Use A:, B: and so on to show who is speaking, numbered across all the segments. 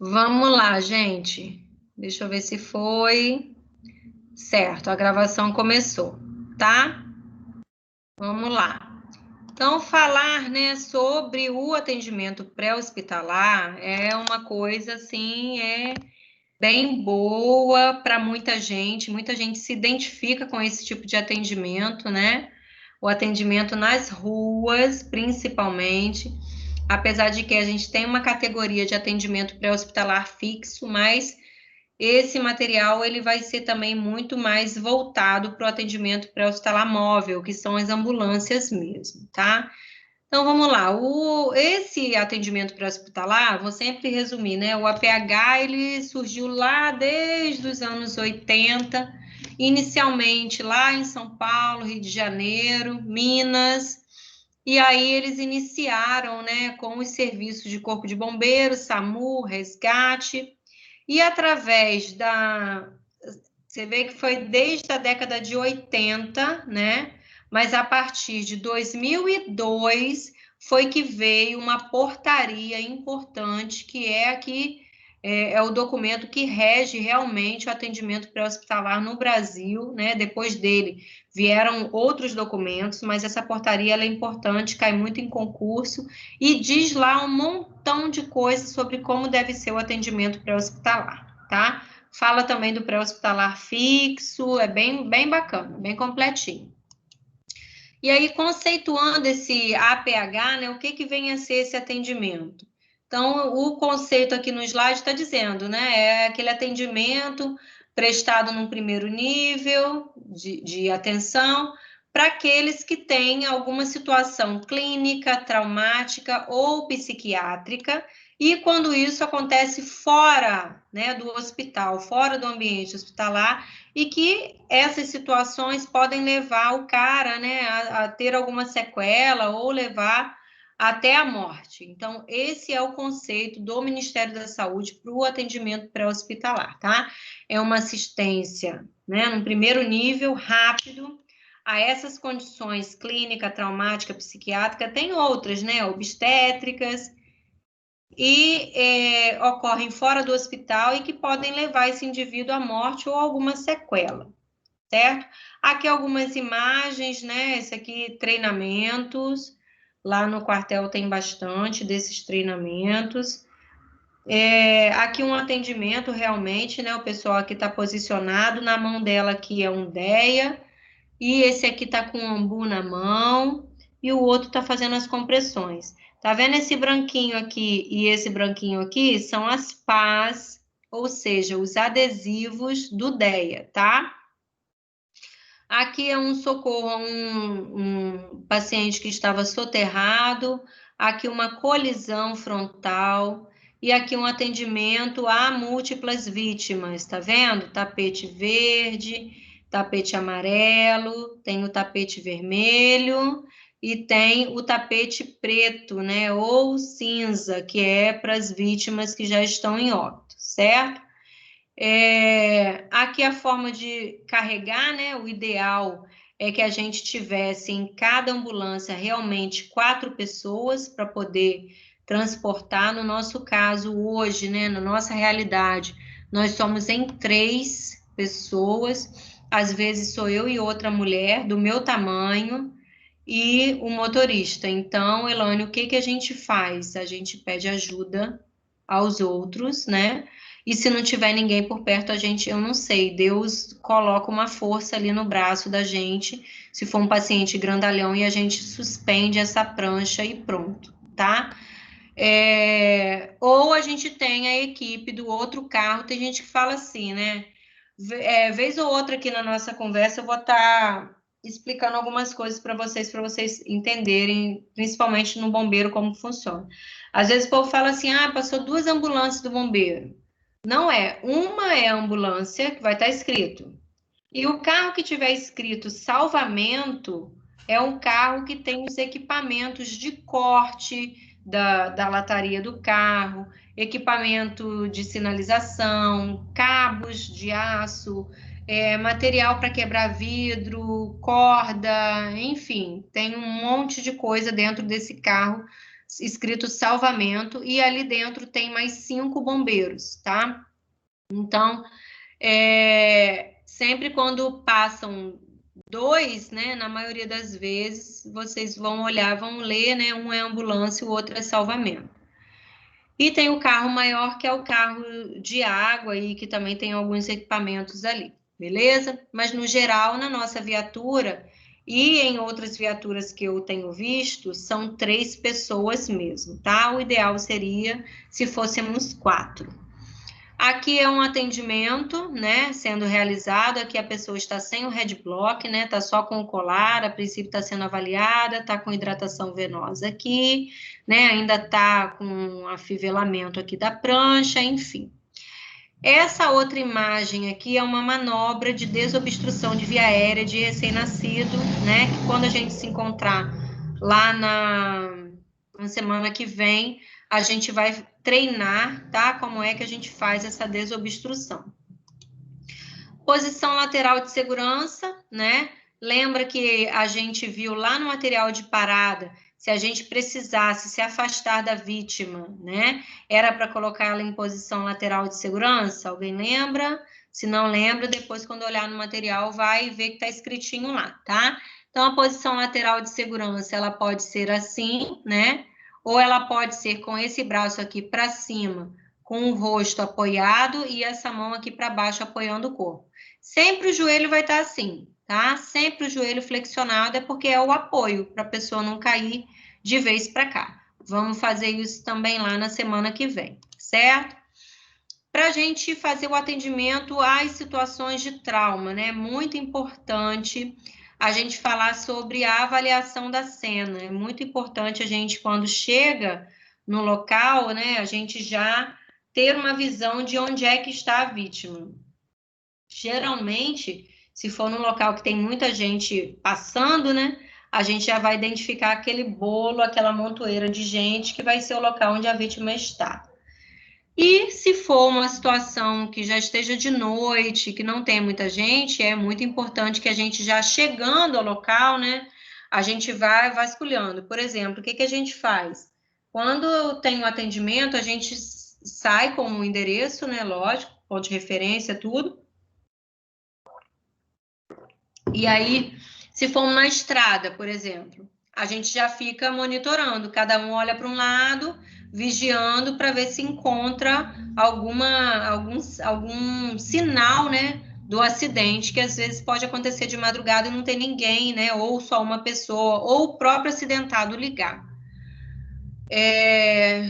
A: Vamos lá, gente. Deixa eu ver se foi certo. A gravação começou, tá? Vamos lá. Então, falar, né, sobre o atendimento pré-hospitalar é uma coisa assim, bem boa para muita gente. Muita gente se identifica com esse tipo de atendimento, né? O atendimento nas ruas, principalmente. Apesar de que a gente tem uma categoria de atendimento pré-hospitalar fixo, mas esse material ele vai ser também muito mais voltado para o atendimento pré-hospitalar móvel, que são as ambulâncias mesmo, tá? Então vamos lá. Esse atendimento pré-hospitalar, vou sempre resumir, né? O APH ele surgiu lá desde os anos 80, inicialmente lá em São Paulo, Rio de Janeiro, Minas. E aí eles iniciaram, né, com os serviços de Corpo de Bombeiros, SAMU, resgate, e através da. Você vê que foi desde a década de 80, né? Mas a partir de 2002 foi que veio uma portaria importante, que é aqui. É o documento que rege realmente o atendimento pré-hospitalar no Brasil, né? Depois dele vieram outros documentos, mas essa portaria ela é importante, cai muito em concurso e diz lá um montão de coisas sobre como deve ser o atendimento pré-hospitalar, tá? Fala também do pré-hospitalar fixo, é bem bacana, bem completinho. E aí, conceituando esse APH, né, o que vem a ser esse atendimento? Então, o conceito aqui no slide está dizendo, né, é aquele atendimento prestado num primeiro nível de atenção para aqueles que têm alguma situação clínica, traumática ou psiquiátrica, e quando isso acontece fora, né, do hospital, fora do ambiente hospitalar, e que essas situações podem levar o cara, né, a ter alguma sequela ou levar até a morte. Então, esse é o conceito do Ministério da Saúde para o atendimento pré-hospitalar, tá? É uma assistência, né, num primeiro nível, rápido, a essas condições clínica, traumática, psiquiátrica, tem outras, né, obstétricas, e ocorrem fora do hospital e que podem levar esse indivíduo à morte ou alguma sequela, certo? Aqui algumas imagens, né? Esse aqui, treinamentos. Lá no quartel tem bastante desses treinamentos. Aqui um atendimento realmente, né? O pessoal aqui está posicionado, na mão dela aqui é um DEA, e esse aqui está com o ambu na mão, e o outro está fazendo as compressões. Tá vendo esse branquinho aqui e esse branquinho aqui? São as pás, ou seja, os adesivos do DEA, tá? Aqui é um socorro a um paciente que estava soterrado, aqui uma colisão frontal, e aqui um atendimento a múltiplas vítimas, tá vendo? Tapete verde, tapete amarelo, tem o tapete vermelho e tem o tapete preto, né? Ou cinza, que é para as vítimas que já estão em óbito, certo? Aqui a forma de carregar, né? O ideal é que a gente tivesse em cada ambulância realmente 4 pessoas para poder transportar. No nosso caso, hoje, né? Na nossa realidade, nós somos em 3 pessoas. Às vezes sou eu e outra mulher do meu tamanho e o motorista. Então, Elane, o que a gente faz? A gente pede ajuda aos outros, né? E se não tiver ninguém por perto, eu não sei, Deus coloca uma força ali no braço da gente, se for um paciente grandalhão, e a gente suspende essa prancha e pronto, tá? Ou a gente tem a equipe do outro carro, tem gente que fala assim, né? Vez ou outra aqui na nossa conversa, eu vou estar explicando algumas coisas para vocês entenderem, principalmente no bombeiro, como funciona. Às vezes o povo fala assim, passou 2 ambulâncias do bombeiro. Não é. Uma é a ambulância, que vai estar escrito. E o carro que tiver escrito salvamento é um carro que tem os equipamentos de corte da lataria do carro, equipamento de sinalização, cabos de aço, material para quebrar vidro, corda, enfim, tem um monte de coisa dentro desse carro escrito salvamento, e ali dentro tem mais 5 bombeiros, tá? Então, sempre quando passam 2, né, na maioria das vezes, vocês vão olhar, vão ler, né, um é ambulância, o outro é salvamento. E tem o carro maior, que é o carro de água, e que também tem alguns equipamentos ali, beleza? Mas, no geral, na nossa viatura e em outras viaturas que eu tenho visto, são 3 pessoas mesmo, tá? O ideal seria se fôssemos 4. Aqui é um atendimento, né, sendo realizado. Aqui a pessoa está sem o headblock, né, está só com o colar, a princípio está sendo avaliada, está com hidratação venosa aqui, né, ainda está com afivelamento aqui da prancha, enfim. Essa outra imagem aqui é uma manobra de desobstrução de via aérea de recém-nascido, né, que quando a gente se encontrar lá na semana que vem, a gente vai treinar, tá? Como é que a gente faz essa desobstrução. Posição lateral de segurança, né? Lembra que a gente viu lá no material de parada, se a gente precisasse se afastar da vítima, né? Era para colocar ela em posição lateral de segurança? Alguém lembra? Se não lembra, depois quando olhar no material vai ver que está escritinho lá, tá? Então, a posição lateral de segurança, ela pode ser assim, né? Ou ela pode ser com esse braço aqui para cima, com o rosto apoiado e essa mão aqui para baixo apoiando o corpo. Sempre o joelho vai estar assim, tá? Sempre o joelho flexionado, é porque é o apoio para a pessoa não cair de vez para cá. Vamos fazer isso também lá na semana que vem, certo? Para a gente fazer o atendimento às situações de trauma, né? Muito importante a gente falar sobre a avaliação da cena. É muito importante a gente, quando chega no local, né, a gente já ter uma visão de onde é que está a vítima. Geralmente, se for num local que tem muita gente passando, né, a gente já vai identificar aquele bolo, aquela montoeira de gente que vai ser o local onde a vítima está. E se for uma situação que já esteja de noite, que não tem muita gente, é muito importante que a gente já chegando ao local, né, a gente vai vasculhando. Por exemplo, o que a gente faz? Quando tem o atendimento, a gente sai com o endereço, né, lógico, ponto de referência, tudo. E aí, se for uma estrada, por exemplo, a gente já fica monitorando, cada um olha para um lado, vigiando para ver se encontra algum sinal, né, do acidente, que às vezes pode acontecer de madrugada e não tem ninguém, né, ou só uma pessoa, ou o próprio acidentado ligar.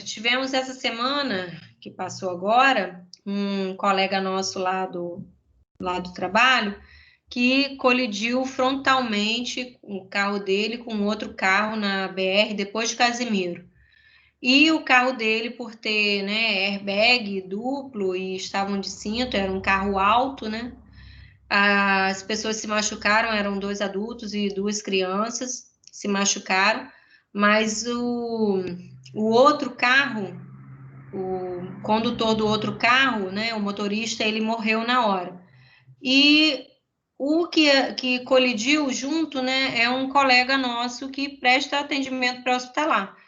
A: Tivemos essa semana, que passou agora, um colega nosso lá do trabalho, que colidiu frontalmente o carro dele com outro carro na BR depois de Casimiro. E o carro dele, por ter, né, airbag duplo e estavam de cinto, era um carro alto, né? As pessoas se machucaram, eram 2 adultos e 2 crianças se machucaram, mas o outro carro, o condutor do outro carro, né, o motorista, ele morreu na hora. E o que colidiu junto, né, é um colega nosso que presta atendimento pré-hospitalar.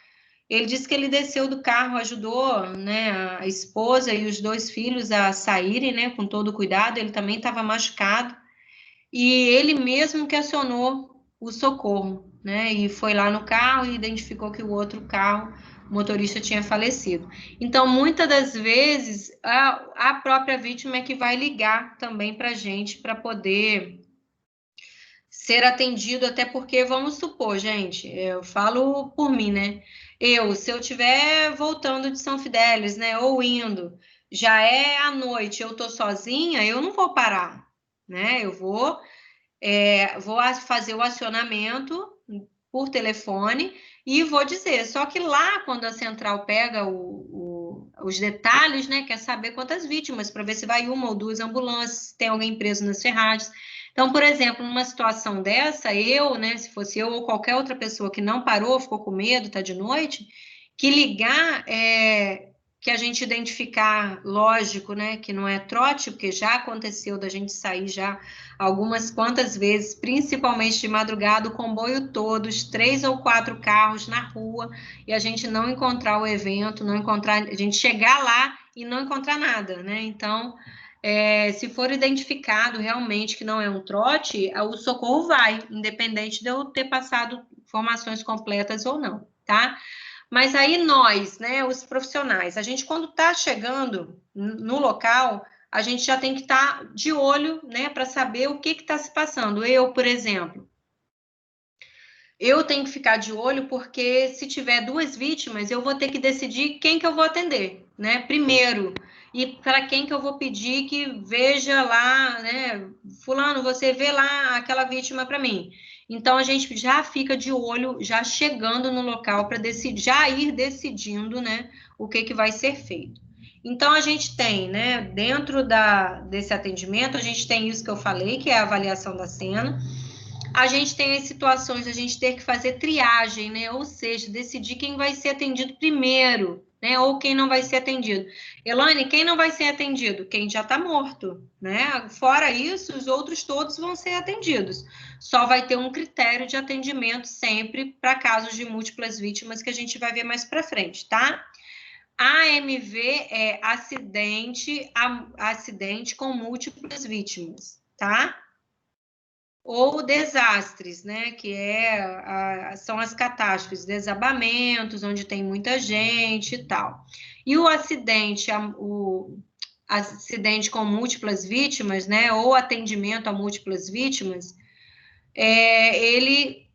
A: Ele disse que ele desceu do carro, ajudou, né, a esposa e os 2 filhos a saírem, né, com todo cuidado. Ele também estava machucado e ele mesmo que acionou o socorro, né, e foi lá no carro e identificou que o outro carro, o motorista, tinha falecido. Então, muitas das vezes, a própria vítima é que vai ligar também para a gente para poder ser atendido, até porque, vamos supor, gente, eu falo por mim, né? Se eu estiver voltando de São Fidélis, né, ou indo, já é à noite, eu tô sozinha, eu não vou parar, né? Eu vou fazer o acionamento por telefone e vou dizer. Só que lá, quando a central pega os detalhes, né, quer saber quantas vítimas, para ver se vai 1 ou 2 ambulâncias, se tem alguém preso nas ferragens. Então, por exemplo, numa situação dessa, né, se fosse eu ou qualquer outra pessoa que não parou, ficou com medo, está de noite, que ligar, que a gente identificar, lógico, né, que não é trote, porque já aconteceu da gente sair já algumas quantas vezes, principalmente de madrugada, o comboio todo, os 3 ou 4 carros na rua, e a gente não encontrar o evento, não encontrar, a gente chegar lá e não encontrar nada, né? Então, se for identificado realmente que não é um trote, o socorro vai, independente de eu ter passado informações completas ou não, tá? Mas aí nós, né, os profissionais, a gente quando está chegando no local, a gente já tem que estar de olho, né, para saber o que está se passando. Eu, por exemplo, eu tenho que ficar de olho porque se tiver 2 vítimas, eu vou ter que decidir quem que eu vou atender, né, primeiro. E para quem que eu vou pedir que veja lá, né, fulano, você vê lá aquela vítima para mim. Então, a gente já fica de olho, já chegando no local para já ir decidindo, né, o que vai ser feito. Então, a gente tem, né, dentro desse atendimento, a gente tem isso que eu falei, que é a avaliação da cena. A gente tem as situações de a gente ter que fazer triagem, né, ou seja, decidir quem vai ser atendido primeiro, né, ou quem não vai ser atendido. Elane, quem não vai ser atendido? Quem já está morto, né? Fora isso, os outros todos vão ser atendidos. Só vai ter um critério de atendimento sempre para casos de múltiplas vítimas que a gente vai ver mais para frente, tá? AMV é acidente com múltiplas vítimas, tá? Ou desastres, né? Que são as catástrofes, desabamentos, onde tem muita gente e tal. E o acidente com múltiplas vítimas, né? Ou atendimento a múltiplas vítimas, ele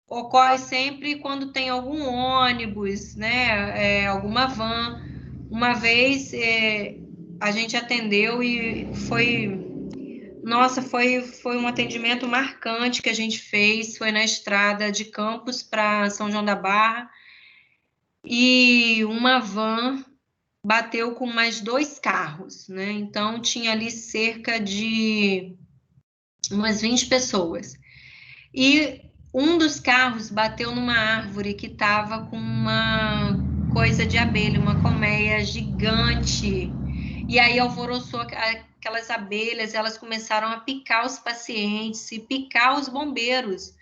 A: ocorre sempre quando tem algum ônibus, né? Alguma van. Uma vez a gente atendeu e nossa, foi um atendimento marcante que a gente fez, foi na estrada de Campos para São João da Barra, e uma van bateu com mais 2 carros, né? Então, tinha ali cerca de umas 20 pessoas. E um dos carros bateu numa árvore que estava com uma coisa de abelha, uma colmeia gigante. E aí alvoroçou aquelas abelhas, elas começaram a picar os pacientes e picar os bombeiros.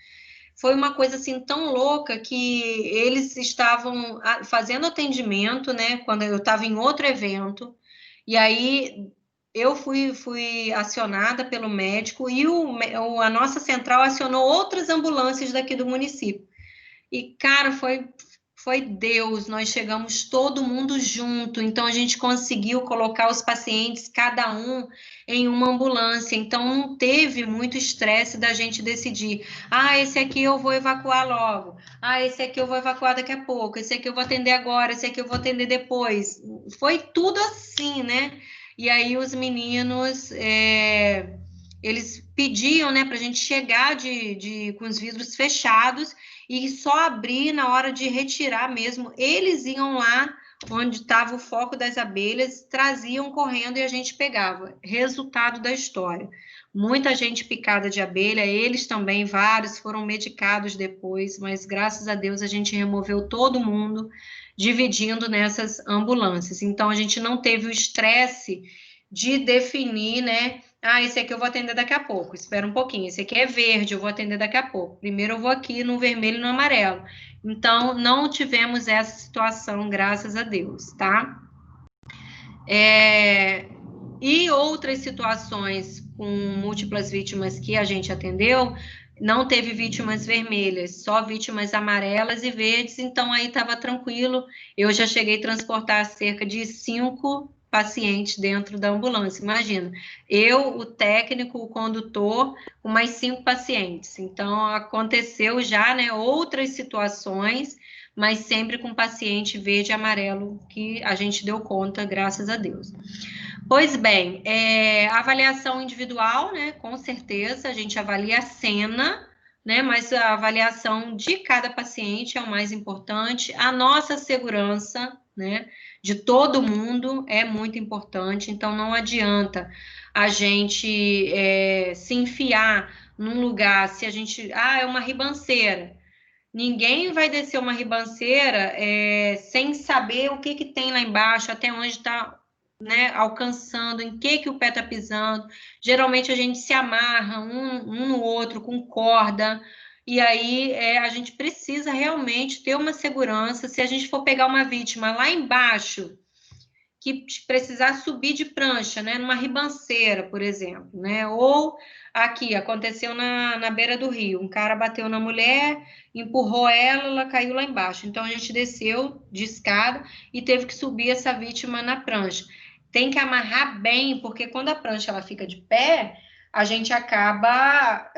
A: Foi uma coisa assim tão louca que eles estavam fazendo atendimento, né? Quando eu estava em outro evento, e aí eu fui acionada pelo médico e a nossa central acionou outras ambulâncias daqui do município. E, cara, foi Deus, nós chegamos todo mundo junto, então a gente conseguiu colocar os pacientes, cada um, em uma ambulância, então não teve muito estresse da gente decidir, esse aqui eu vou evacuar logo, esse aqui eu vou evacuar daqui a pouco, esse aqui eu vou atender agora, esse aqui eu vou atender depois, foi tudo assim, né? E aí os meninos, eles pediam, né, para a gente chegar com os vidros fechados e só abrir na hora de retirar mesmo. Eles iam lá onde estava o foco das abelhas, traziam correndo e a gente pegava. Resultado da história. Muita gente picada de abelha, eles também, vários, foram medicados depois, mas graças a Deus a gente removeu todo mundo, dividindo nessas ambulâncias. Então, a gente não teve o estresse de definir, né? Esse aqui eu vou atender daqui a pouco, espera um pouquinho. Esse aqui é verde, eu vou atender daqui a pouco. Primeiro eu vou aqui no vermelho e no amarelo. Então, não tivemos essa situação, graças a Deus, tá? E outras situações com múltiplas vítimas que a gente atendeu, não teve vítimas vermelhas, só vítimas amarelas e verdes, então aí estava tranquilo. Eu já cheguei a transportar cerca de 5 pacientes dentro da ambulância, imagina. Eu, o técnico, o condutor, com mais 5 pacientes. Então, aconteceu já, né, outras situações, mas sempre com paciente verde e amarelo, que a gente deu conta, graças a Deus. Pois bem, a avaliação individual, né, com certeza, a gente avalia a cena, né, mas a avaliação de cada paciente é o mais importante. A nossa segurança, né, de todo mundo é muito importante, então não adianta a gente se enfiar num lugar, se a gente, é uma ribanceira, Ninguém vai descer uma ribanceira sem saber o que tem lá embaixo, até onde está, né, alcançando, em que o pé está pisando. Geralmente a gente se amarra um no outro com corda, e aí a gente precisa realmente ter uma segurança. Se a gente for pegar uma vítima lá embaixo, que precisar subir de prancha, né, numa ribanceira, por exemplo, né, ou aqui, aconteceu na beira do rio, um cara bateu na mulher, empurrou ela, ela caiu lá embaixo, então a gente desceu de escada e teve que subir essa vítima na prancha. Tem que amarrar bem, porque quando a prancha ela fica de pé, a gente acaba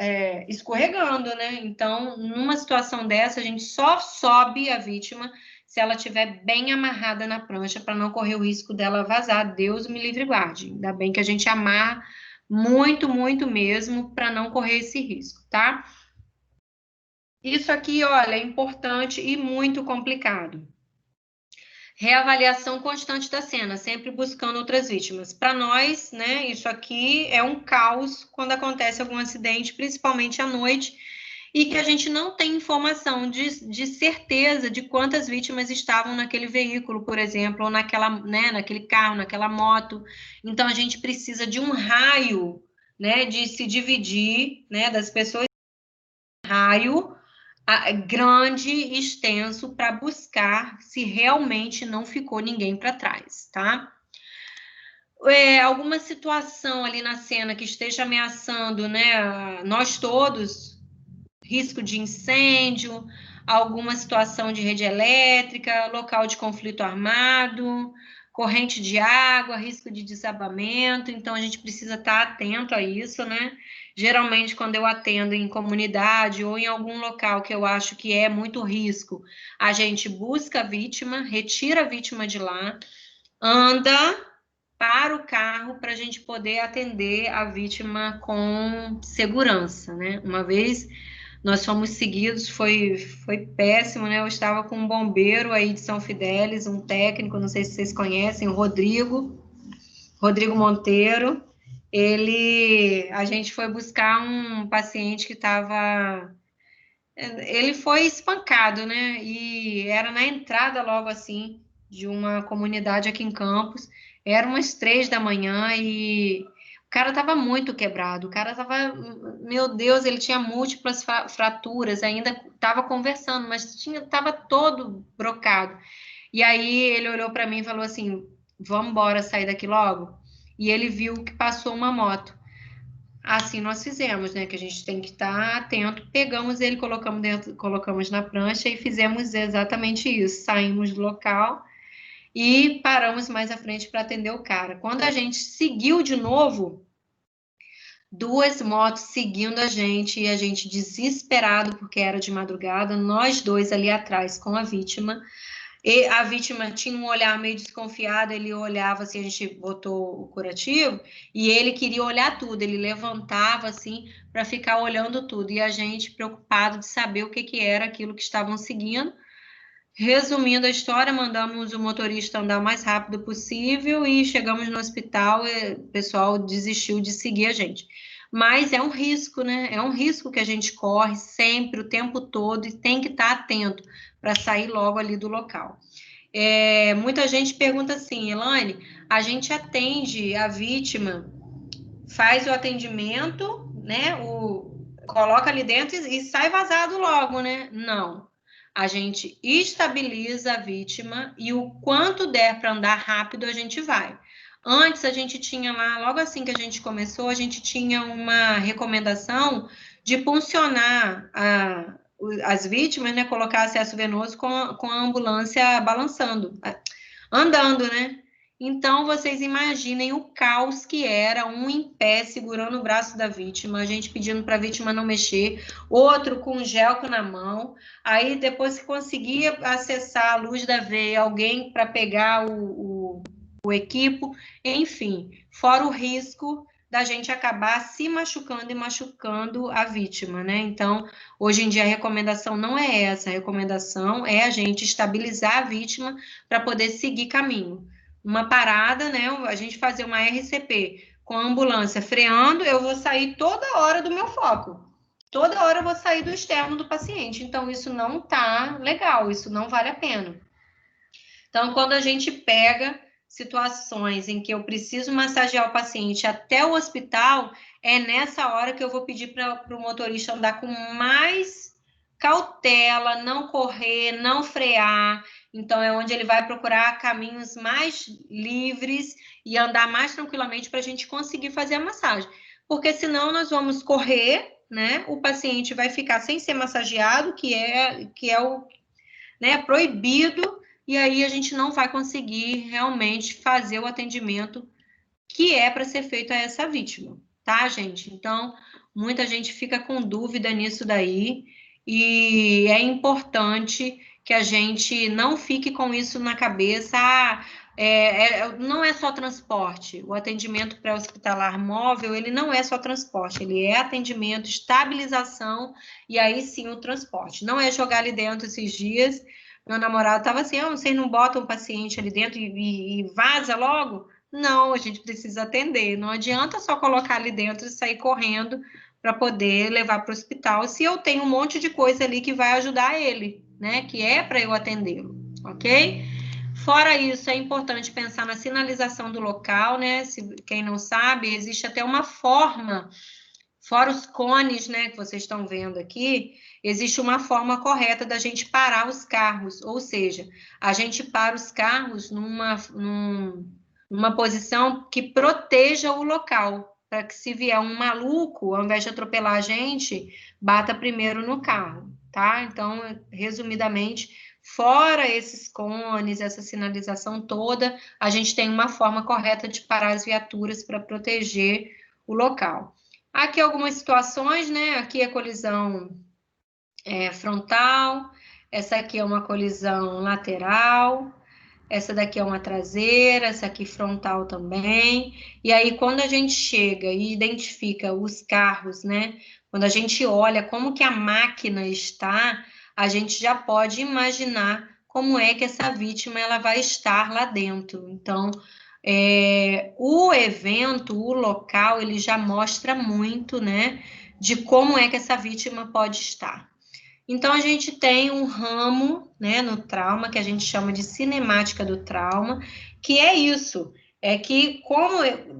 A: escorregando, né? Então, numa situação dessa, a gente só sobe a vítima se ela estiver bem amarrada na prancha, para não correr o risco dela vazar. Deus me livre e guarde. Ainda bem que a gente amarra muito, muito mesmo, para não correr esse risco, tá? Isso aqui, olha, é importante e muito complicado. Reavaliação constante da cena, sempre buscando outras vítimas. Para nós, né, isso aqui é um caos quando acontece algum acidente, principalmente à noite, e que a gente não tem informação de certeza de quantas vítimas estavam naquele veículo, por exemplo, ou naquele carro, naquela moto. Então, a gente precisa de um raio, né, de se dividir, né, das pessoas, raio grande e extenso para buscar se realmente não ficou ninguém para trás, tá? Alguma situação ali na cena que esteja ameaçando, né, nós todos, risco de incêndio, alguma situação de rede elétrica, local de conflito armado, corrente de água, risco de desabamento, então a gente precisa estar atento a isso, né? Geralmente, quando eu atendo em comunidade ou em algum local que eu acho que é muito risco, a gente busca a vítima, retira a vítima de lá, anda para o carro para a gente poder atender a vítima com segurança, né? Uma vez nós fomos seguidos, foi péssimo, né? Eu estava com um bombeiro aí de São Fidélis, um técnico, não sei se vocês conhecem, o Rodrigo Monteiro. A gente foi buscar um paciente que ele foi espancado, né? E era na entrada logo assim de uma comunidade aqui em Campos. Era umas 3 da manhã e o cara estava muito quebrado. O cara estava, meu Deus, ele tinha múltiplas fraturas. Ainda estava conversando, mas estava todo brocado. E aí ele olhou para mim e falou assim: "Vamos embora, sair daqui logo." E ele viu que passou uma moto. Assim nós fizemos, né? Que a gente tem que estar atento. Pegamos ele, colocamos na prancha e fizemos exatamente isso. Saímos do local e paramos mais à frente para atender o cara. Quando a gente seguiu de novo, 2 motos seguindo a gente e a gente desesperado porque era de madrugada, nós dois ali atrás com a vítima. E a vítima tinha um olhar meio desconfiado, ele olhava assim, a gente botou o curativo, e ele queria olhar tudo, ele levantava assim para ficar olhando tudo, e a gente preocupado de saber o que era aquilo que estavam seguindo. Resumindo a história, mandamos o motorista andar o mais rápido possível e chegamos no hospital e o pessoal desistiu de seguir a gente. Mas é um risco, né? É um risco que a gente corre sempre, o tempo todo, e tem que estar atento para sair logo ali do local. Muita gente pergunta assim, Elaine, a gente atende a vítima, faz o atendimento, né? Coloca ali dentro e sai vazado logo, né? Não. A gente estabiliza a vítima e o quanto der para andar rápido, a gente vai. Antes, a gente tinha lá, logo assim que a gente começou, a gente tinha uma recomendação de puncionar as vítimas, né? Colocar acesso venoso com a ambulância balançando, andando, né? Então, vocês imaginem o caos que era, um em pé segurando o braço da vítima, a gente pedindo para a vítima não mexer, outro com gelco na mão, aí depois que conseguia acessar a luz da veia, alguém para pegar o equipo, enfim, fora o risco da gente acabar se machucando e machucando a vítima, né? Então, hoje em dia a recomendação não é essa, a recomendação é a gente estabilizar a vítima para poder seguir caminho. Uma parada, né? A gente fazer uma RCP com a ambulância freando, eu vou sair toda hora do meu foco. toda hora eu vou sair do externo do paciente. Então, isso não tá legal, isso não vale a pena. Então, quando a gente pega situações em que eu preciso massagear o paciente até o hospital, é nessa hora que eu vou pedir para o motorista andar com mais cautela, não correr, não frear. Então, é onde ele vai procurar caminhos mais livres e andar mais tranquilamente para a gente conseguir fazer a massagem. Porque senão nós vamos correr, né? O paciente vai ficar sem ser massageado, que é o, né, proibido, e aí a gente não vai conseguir realmente fazer o atendimento que é para ser feito a essa vítima, tá, gente? Então, muita gente fica com dúvida nisso daí, e é importante que a gente não fique com isso na cabeça. Não é só transporte. O atendimento pré-hospitalar móvel, ele não é só transporte, ele é atendimento, estabilização, e aí sim o transporte. Não é jogar ali dentro esses dias. Meu namorado estava assim, vocês não botam o paciente ali dentro e vaza logo? Não, a gente precisa atender. Não adianta só colocar ali dentro e sair correndo para poder levar para o hospital, se eu tenho um monte de coisa ali que vai ajudar ele, né? Que é para eu atendê-lo, ok? Fora isso, é importante pensar na sinalização do local, né? Se quem não sabe, existe até uma forma, fora os cones, né, que vocês estão vendo aqui, existe uma forma correta da gente parar os carros, ou seja, a gente para os carros numa posição que proteja o local, para que se vier um maluco, ao invés de atropelar a gente, bata primeiro no carro, tá? Então, resumidamente, fora esses cones, essa sinalização toda, a gente tem uma forma correta de parar as viaturas para proteger o local. Aqui algumas situações, né? Aqui a colisão frontal, essa aqui é uma colisão lateral, essa daqui é uma traseira, essa aqui frontal também. E aí, quando a gente chega e identifica os carros, né? Quando a gente olha como que a máquina está, a gente já pode imaginar como é que essa vítima ela vai estar lá dentro. Então, o evento, o local, ele já mostra muito, né? De como é que essa vítima pode estar. Então, a gente tem um ramo, né, no trauma, que a gente chama de cinemática do trauma, que é isso, é que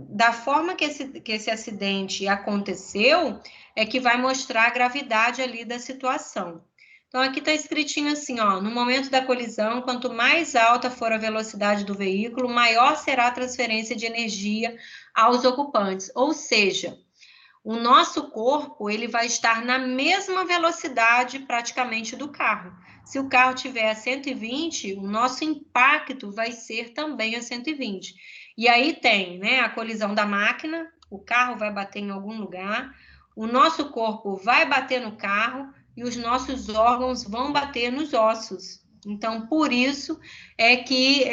A: da forma que esse acidente aconteceu, é que vai mostrar a gravidade ali da situação. Então, aqui está escritinho assim, ó, no momento da colisão, quanto mais alta for a velocidade do veículo, maior será a transferência de energia aos ocupantes, ou seja, o nosso corpo ele vai estar na mesma velocidade praticamente do carro. Se o carro tiver a 120, o nosso impacto vai ser também a 120. E aí tem, né, a colisão da máquina, o carro vai bater em algum lugar, o nosso corpo vai bater no carro e os nossos órgãos vão bater nos ossos. Então, por isso é que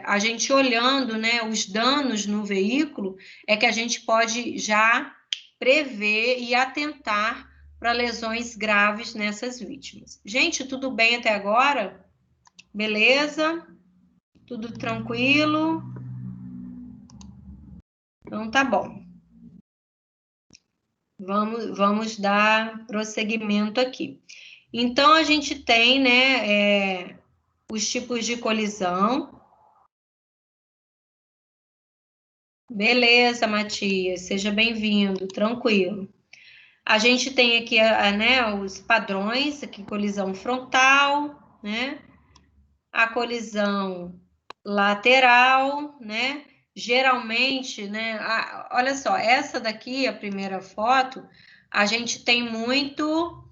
A: a gente olhando, né, os danos no veículo, é que a gente pode já prever e atentar para lesões graves nessas vítimas. Gente, tudo bem até agora? Beleza? Tudo tranquilo? Então tá bom. Vamos dar prosseguimento aqui. Então a gente tem, né, os tipos de colisão. Beleza, Matias, seja bem-vindo, tranquilo. A gente tem aqui, né, os padrões, aqui colisão frontal, né? A colisão lateral, né? Geralmente, né? Olha só, essa daqui, a primeira foto, a gente tem muito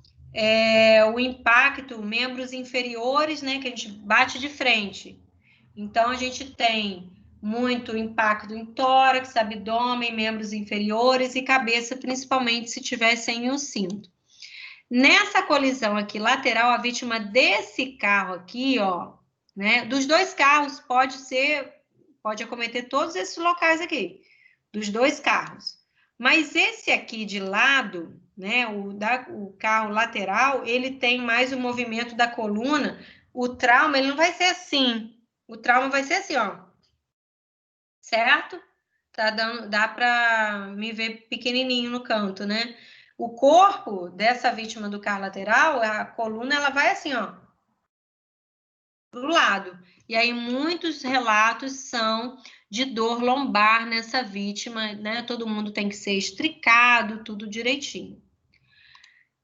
A: o impacto, membros inferiores, né? Que a gente bate de frente. Então, a gente tem muito impacto em tórax, abdômen, membros inferiores e cabeça, principalmente se tiver sem o cinto. Nessa colisão aqui lateral, a vítima desse carro aqui, ó, né? Dos dois carros pode acometer todos esses locais aqui, dos dois carros. Mas esse aqui de lado, né? O carro lateral, ele tem mais o movimento da coluna. O trauma, ele não vai ser assim. O trauma vai ser assim, ó. Certo? Dá para me ver pequenininho no canto, né? o corpo dessa vítima do carro lateral, a coluna, ela vai assim, ó, para o lado. E aí, muitos relatos são de dor lombar nessa vítima, né? Todo mundo tem que ser estricado, tudo direitinho.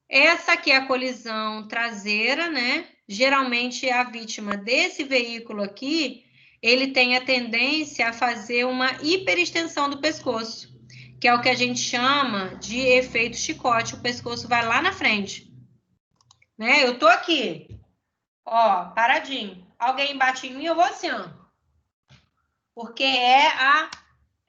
A: Essa aqui é a colisão traseira, né? Geralmente, a vítima desse veículo aqui, ele tem a tendência a fazer uma hiperextensão do pescoço, que é o que a gente chama de efeito chicote. O pescoço vai lá na frente, né? Eu tô aqui, ó, paradinho. Alguém bate em mim, eu vou assim, ó. Porque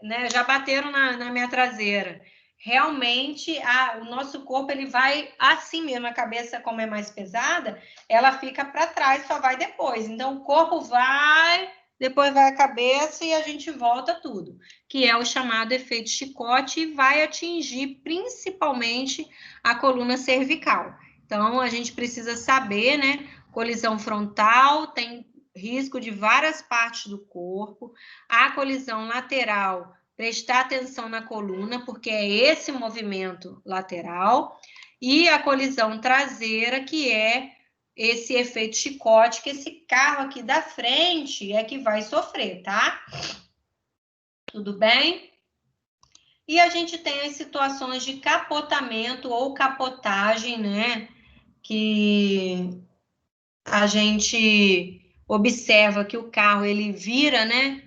A: né, já bateram na minha traseira. Realmente, o nosso corpo, ele vai assim mesmo. A cabeça, como é mais pesada, ela fica para trás, só vai depois. Então, o corpo vai, depois vai a cabeça e a gente volta tudo. Que é o chamado efeito chicote e vai atingir principalmente a coluna cervical. Então, a gente precisa saber, né? Colisão frontal tem risco de várias partes do corpo. A colisão lateral, prestar atenção na coluna, porque é esse movimento lateral. E a colisão traseira, que é esse efeito chicote, que esse carro aqui da frente é que vai sofrer, tá? Tudo bem? E a gente tem as situações de capotamento ou capotagem, né? Que a gente observa que o carro, ele vira, né?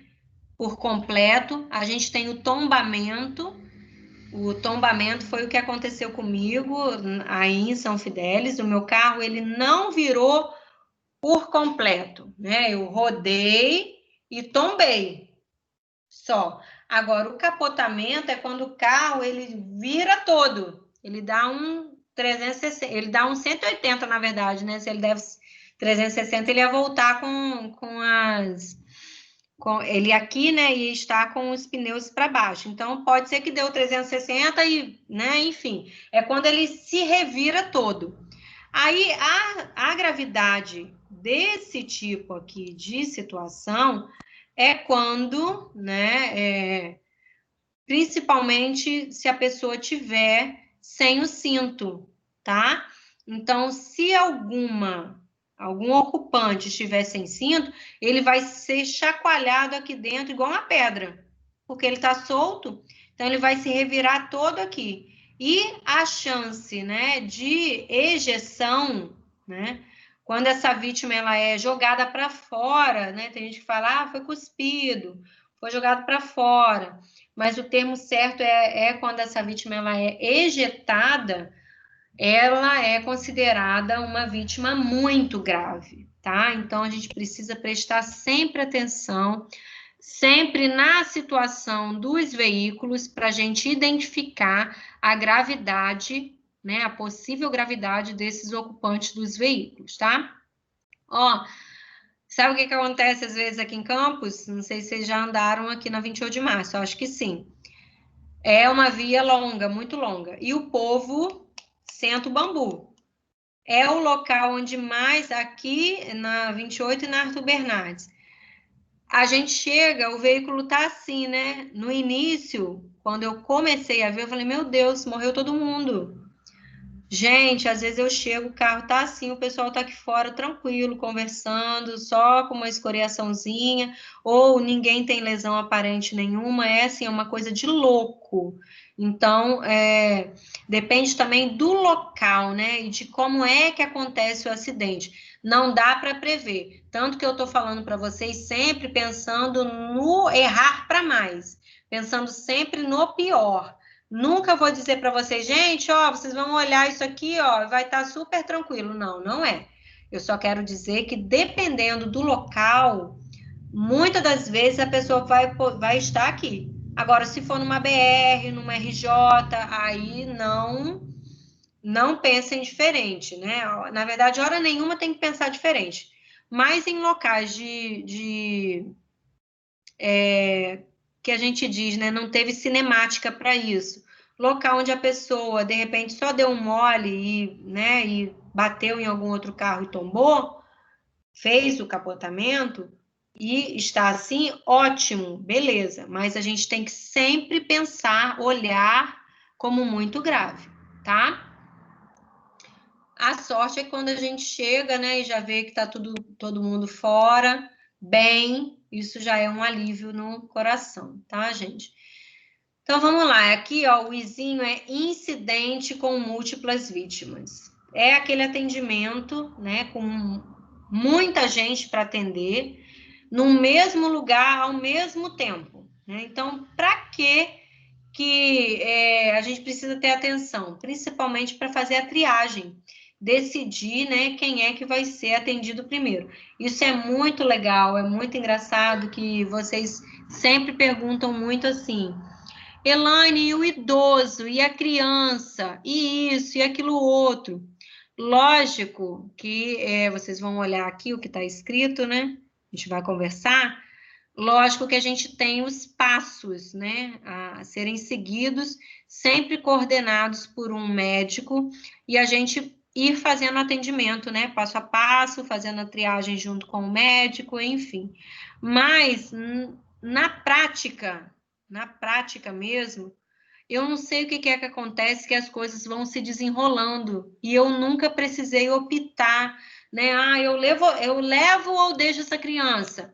A: Por completo. A gente tem o tombamento. O tombamento foi o que aconteceu comigo aí em São Fidélis. O meu carro, ele não virou por completo, né? Eu rodei e tombei só. Agora, o capotamento é quando o carro, ele vira todo. Ele dá um 360, ele dá um 180, na verdade, né? Se ele deve 360, ele ia voltar com as... ele aqui, né, e está com os pneus para baixo. Então, pode ser que deu 360 e, né, enfim, é quando ele se revira todo. Aí, a gravidade desse tipo aqui de situação é quando, né, principalmente se a pessoa tiver sem o cinto, tá? Então, se algum ocupante estiver sem cinto, ele vai ser chacoalhado aqui dentro igual uma pedra, porque ele está solto, então ele vai se revirar todo aqui. E a chance, né, de ejeção, né, quando essa vítima ela é jogada para fora, né, tem gente que fala, foi cuspido, foi jogado para fora, mas o termo certo é quando essa vítima ela é ejetada, ela é considerada uma vítima muito grave, tá? Então, a gente precisa prestar sempre atenção, sempre na situação dos veículos, para a gente identificar a gravidade, né? A possível gravidade desses ocupantes dos veículos, tá? Ó, sabe o que acontece às vezes aqui em Campos? Não sei se vocês já andaram aqui na 28 de março, eu acho que sim. É uma via longa, muito longa. E o povo senta o bambu. É o local onde mais, aqui na 28 e na Arthur Bernardes. A gente chega, o veículo tá assim, né? No início, quando eu comecei a ver, eu falei, meu Deus, morreu todo mundo. Gente, às vezes eu chego, o carro tá assim, o pessoal tá aqui fora tranquilo, conversando, só com uma escoriaçãozinha, ou ninguém tem lesão aparente nenhuma, é assim, é uma coisa de louco. Então, depende também do local, né, e de como é que acontece o acidente. Não dá para prever. Tanto que eu tô falando para vocês sempre pensando no errar para mais, pensando sempre no pior. Nunca vou dizer para vocês, gente, ó, vocês vão olhar isso aqui, ó, vai estar super tranquilo. Não, não é. Eu só quero dizer que dependendo do local, muitas das vezes a pessoa vai estar aqui. Agora, se for numa BR, numa RJ, aí não pensem diferente, né? Na verdade, hora nenhuma tem que pensar diferente. Mas em locais que a gente diz, né, não teve cinemática para isso. Local onde a pessoa, de repente, só deu um mole e bateu em algum outro carro e tombou, fez o capotamento e está assim, ótimo, beleza. Mas a gente tem que sempre pensar, olhar como muito grave, tá? A sorte é quando a gente chega, né, e já vê que tá todo mundo fora, bem, isso já é um alívio no coração, tá, gente? Então, vamos lá. Aqui, ó, o izinho é incidente com múltiplas vítimas. É aquele atendimento, né, com muita gente para atender, no mesmo lugar, ao mesmo tempo, né? Então, para que a gente precisa ter atenção? Principalmente para fazer a triagem, decidir, né, quem é que vai ser atendido primeiro. Isso é muito legal, é muito engraçado que vocês sempre perguntam muito assim: Elaine, e o idoso, e a criança, e isso, e aquilo outro. Lógico que vocês vão olhar aqui o que está escrito, né? A gente vai conversar. Lógico que a gente tem os passos, né, a serem seguidos, sempre coordenados por um médico, e a gente ir fazendo atendimento, né, passo a passo, fazendo a triagem junto com o médico, enfim. Mas, na prática mesmo, eu não sei o que é que acontece, que as coisas vão se desenrolando, e eu nunca precisei optar, né, eu levo ou deixo essa criança?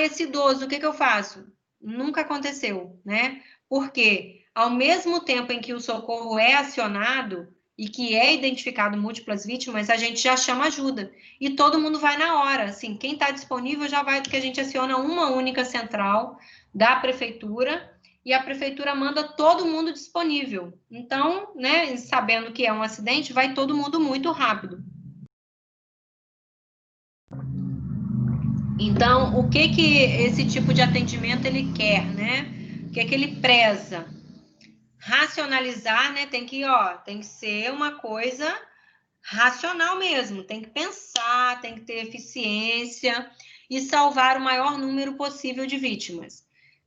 A: Esse idoso, o que eu faço? Nunca aconteceu, né? Porque ao mesmo tempo em que o socorro é acionado e que é identificado múltiplas vítimas, a gente já chama ajuda. E todo mundo vai na hora. Assim, quem está disponível já vai, porque a gente aciona uma única central da prefeitura e a prefeitura manda todo mundo disponível. Então, né, sabendo que é um acidente, vai todo mundo muito rápido. Então, o que esse tipo de atendimento ele quer, né? O que ele preza? Racionalizar, né? Tem que ser uma coisa racional mesmo, tem que pensar, tem que ter eficiência e salvar o maior número possível de vítimas.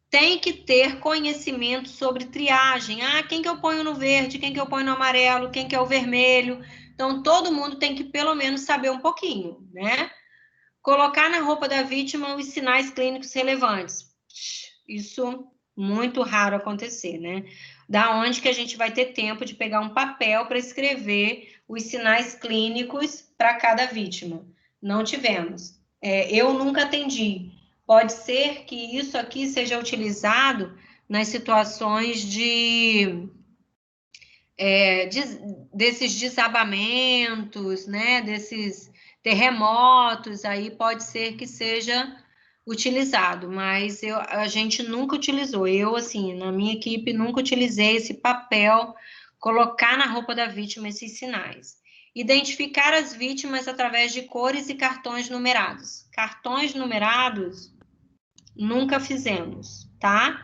A: Tem que ter conhecimento sobre triagem. Quem que eu ponho no verde, quem que eu ponho no amarelo, quem que é o vermelho. Então, todo mundo tem que pelo menos saber um pouquinho, né? Colocar na roupa da vítima os sinais clínicos relevantes. Isso muito raro acontecer, né? Da onde que a gente vai ter tempo de pegar um papel para escrever os sinais clínicos para cada vítima? Não tivemos. Eu nunca atendi. Pode ser que isso aqui seja utilizado nas situações desses desabamentos, né, desses terremotos, aí pode ser que seja utilizado, mas a gente nunca utilizou. Eu, assim, na minha equipe, nunca utilizei esse papel, colocar na roupa da vítima esses sinais. Identificar as vítimas através de cores e cartões numerados. Cartões numerados, nunca fizemos, tá?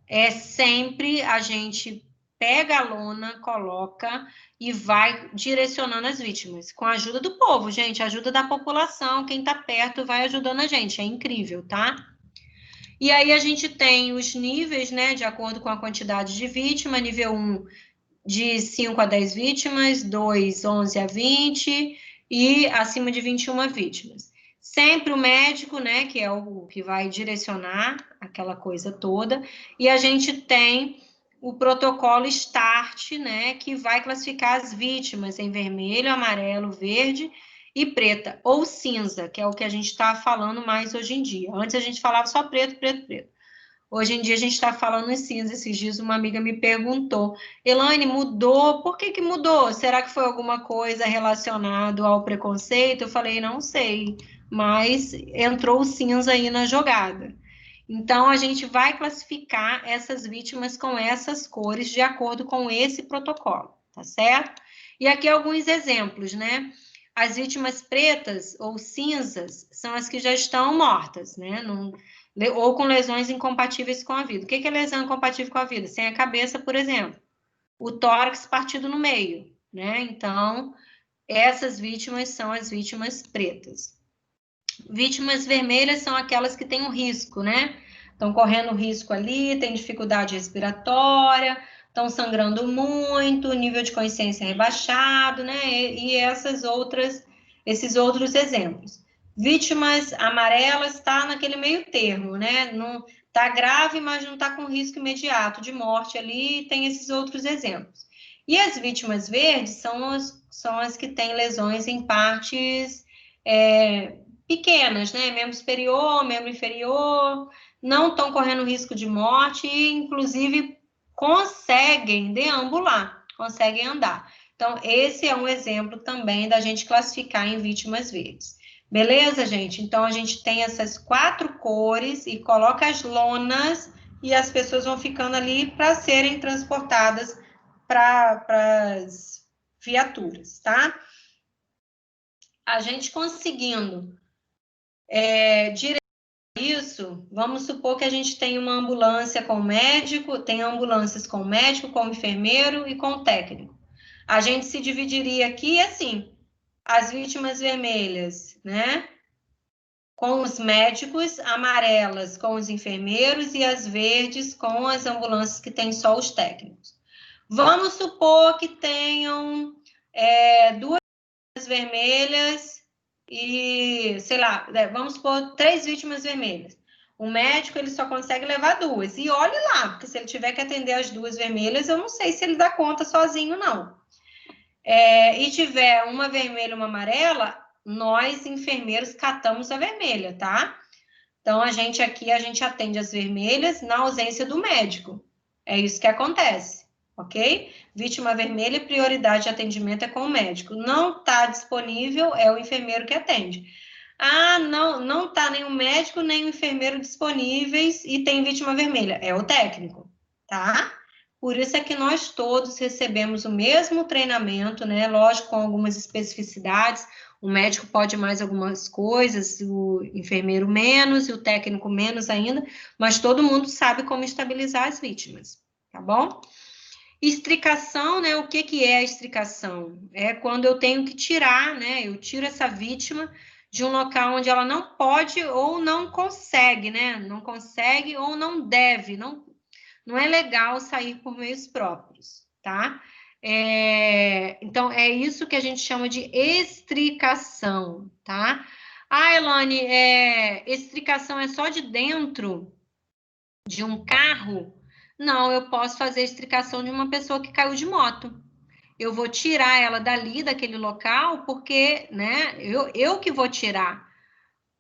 A: É sempre a gente pega a lona, coloca e vai direcionando as vítimas, com a ajuda do povo, gente, ajuda da população, quem tá perto vai ajudando a gente, é incrível, tá? E aí a gente tem os níveis, né, de acordo com a quantidade de vítima, nível 1 de 5 a 10 vítimas, 2, 11 a 20 e acima de 21 vítimas. Sempre o médico, né, que é o que vai direcionar aquela coisa toda, e a gente tem o protocolo START, né, que vai classificar as vítimas em vermelho, amarelo, verde e preta, ou cinza, que é o que a gente está falando mais hoje em dia. Antes a gente falava só preto, preto, preto. Hoje em dia a gente está falando em cinza. Esses dias uma amiga me perguntou: Elaine, mudou? Por que mudou? Será que foi alguma coisa relacionada ao preconceito? Eu falei, não sei, mas entrou o cinza aí na jogada. Então, a gente vai classificar essas vítimas com essas cores de acordo com esse protocolo, tá certo? E aqui alguns exemplos, né? As vítimas pretas ou cinzas são as que já estão mortas, né? Ou com lesões incompatíveis com a vida. O que é lesão incompatível com a vida? Sem a cabeça, por exemplo. O tórax partido no meio, né? Então, essas vítimas são as vítimas pretas. Vítimas vermelhas são aquelas que têm um risco, né? Estão correndo risco ali, têm dificuldade respiratória, estão sangrando muito, nível de consciência rebaixado, né? E esses outros exemplos. Vítimas amarelas está naquele meio termo, né? Não está grave, mas não está com risco imediato de morte ali, tem esses outros exemplos. E as vítimas verdes são as que têm lesões em partes pequenas, né? Membro superior, membro inferior, não estão correndo risco de morte e, inclusive, conseguem deambular, conseguem andar. Então, esse é um exemplo também da gente classificar em vítimas verdes. Beleza, gente? Então, a gente tem essas 4 cores e coloca as lonas e as pessoas vão ficando ali para serem transportadas para as viaturas, tá? A gente conseguindo direito isso, vamos supor que a gente tem uma ambulância com médico, tem ambulâncias com médico, com enfermeiro e com técnico. A gente se dividiria aqui assim, as vítimas vermelhas, né? Com os médicos, amarelas com os enfermeiros e as verdes com as ambulâncias que tem só os técnicos. Vamos supor que tenham 2 vermelhas e, sei lá, vamos supor 3 vítimas vermelhas. O médico, ele só consegue levar 2. E olhe lá, porque se ele tiver que atender as 2 vermelhas, eu não sei se ele dá conta sozinho, não. E tiver uma vermelha e uma amarela, nós, enfermeiros, catamos a vermelha, tá? Então, a gente atende as vermelhas na ausência do médico. É isso que acontece, ok? Vítima vermelha, prioridade de atendimento é com o médico. Não está disponível, é o enfermeiro que atende. Ah, não está nem o médico, nem o enfermeiro disponíveis e tem vítima vermelha. É o técnico, tá? Por isso é que nós todos recebemos o mesmo treinamento, né? Lógico, com algumas especificidades. O médico pode mais algumas coisas, o enfermeiro menos e o técnico menos ainda, mas todo mundo sabe como estabilizar as vítimas, tá bom? Estricação, né? O que é a estricação? É quando eu tenho que tirar, né? Eu tiro essa vítima de um local onde ela não pode ou não consegue, né? Não consegue ou não deve, não é legal sair por meios próprios, tá? Então, é isso que a gente chama de estricação, tá? Ah, Elane, estricação é só de dentro de um carro? Não, eu posso fazer estricação de uma pessoa que caiu de moto. Eu vou tirar ela dali, daquele local, porque, né, eu que vou tirar.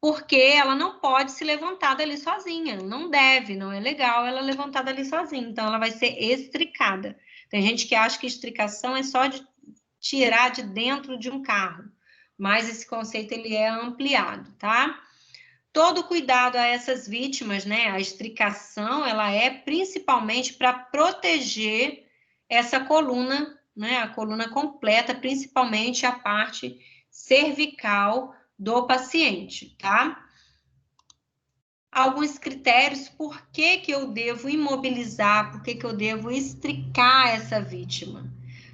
A: Porque ela não pode se levantar dali sozinha, não deve, não é legal ela levantar dali sozinha, então ela vai ser estricada. Tem gente que acha que estricação é só de tirar de dentro de um carro, mas esse conceito ele é ampliado, tá? Todo cuidado a essas vítimas, né? A estricação, ela é principalmente para proteger essa coluna, né? A coluna completa, principalmente a parte cervical do paciente, tá? Alguns critérios por que eu devo imobilizar, por que eu devo estricar essa vítima.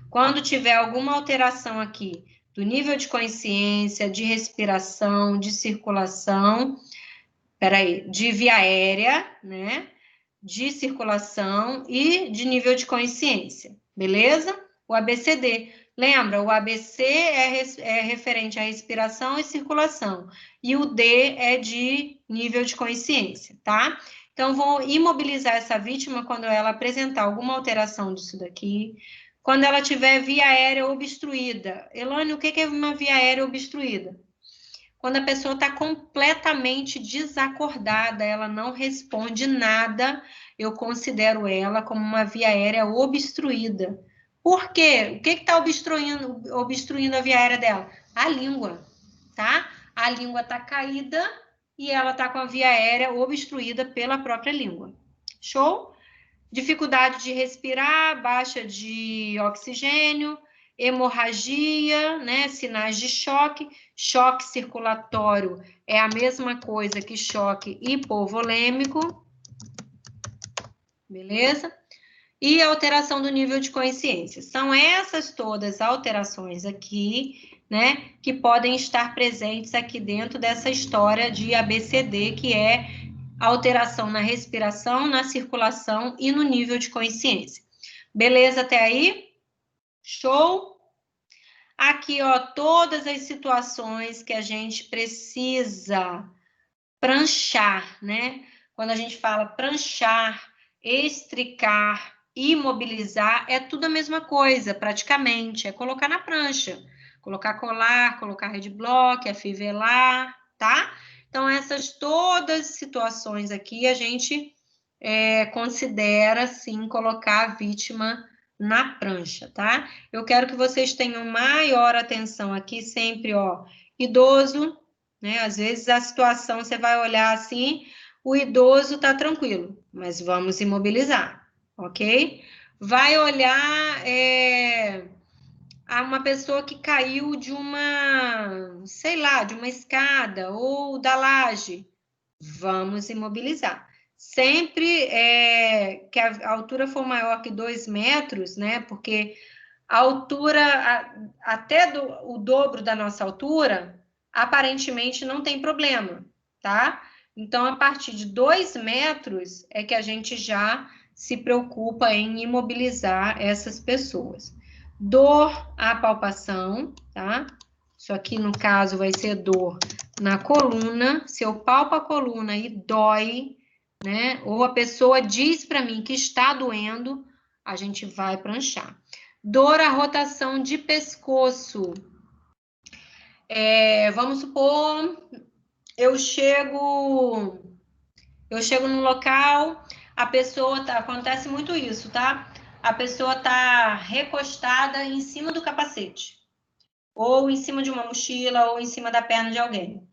A: Quando tiver alguma alteração aqui do nível de consciência, de respiração, de circulação, de via aérea, né? De circulação e de nível de consciência, beleza? O ABCD. Lembra, o ABC é referente à respiração e circulação, e o D é de nível de consciência, tá? Então, vou imobilizar essa vítima quando ela apresentar alguma alteração disso daqui, quando ela tiver via aérea obstruída. Elane, o que é uma via aérea obstruída? Quando a pessoa está completamente desacordada, ela não responde nada, eu considero ela como uma via aérea obstruída. Por quê? O que está obstruindo a via aérea dela? A língua, tá? A língua está caída e ela está com a via aérea obstruída pela própria língua. Show? Dificuldade de respirar, baixa de oxigênio, hemorragia, né? Sinais de choque. Choque circulatório é a mesma coisa que choque hipovolêmico, beleza? E alteração do nível de consciência. São essas todas alterações aqui, né, que podem estar presentes aqui dentro dessa história de ABCD, que é alteração na respiração, na circulação e no nível de consciência. Beleza até aí? Show? Aqui, ó, todas as situações que a gente precisa pranchar, né? Quando a gente fala pranchar, estricar, imobilizar, é tudo a mesma coisa, praticamente. É colocar na prancha. Colocar colar, colocar headblock, afivelar, tá? Então, essas todas situações aqui, a gente considera, sim, colocar a vítima na prancha, tá? Eu quero que vocês tenham maior atenção aqui, sempre, ó, idoso, né? Às vezes a situação, você vai olhar assim, o idoso tá tranquilo, mas vamos imobilizar, ok? Vai olhar a uma pessoa que caiu de uma, sei lá, de uma escada ou da laje, vamos imobilizar. Sempre que a altura for maior que 2 metros, né? Porque a altura, até o dobro da nossa altura, aparentemente não tem problema, tá? Então, a partir de 2 metros é que a gente já se preocupa em imobilizar essas pessoas. Dor à palpação, tá? Isso aqui, no caso, vai ser dor na coluna. Se eu palpo a coluna e dói, né? Ou a pessoa diz para mim que está doendo, a gente vai pranchar. Dor à rotação de pescoço. Vamos supor, eu chego no local, a pessoa tá, acontece muito isso, tá? A pessoa tá recostada em cima do capacete, ou em cima de uma mochila, ou em cima da perna de alguém.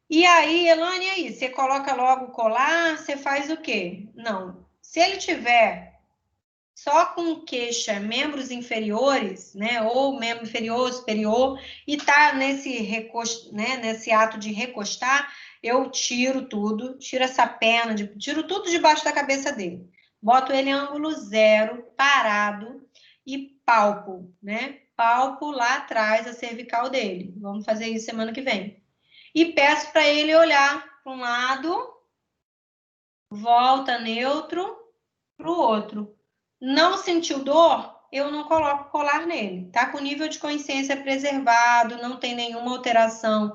A: E aí, Elane, e aí? Você coloca logo o colar, você faz o quê? Não. Se ele tiver só com queixa, membros inferiores, né, ou membro inferior, superior, e tá nesse ato de recostar, eu tiro tudo, tiro essa perna, tiro tudo debaixo da cabeça dele. Boto ele em ângulo zero, parado, e palpo, né? Palpo lá atrás a cervical dele. Vamos fazer isso semana que vem. E peço para ele olhar para um lado, volta neutro, para o outro. Não sentiu dor? Eu não coloco colar nele. Tá com o nível de consciência preservado, não tem nenhuma alteração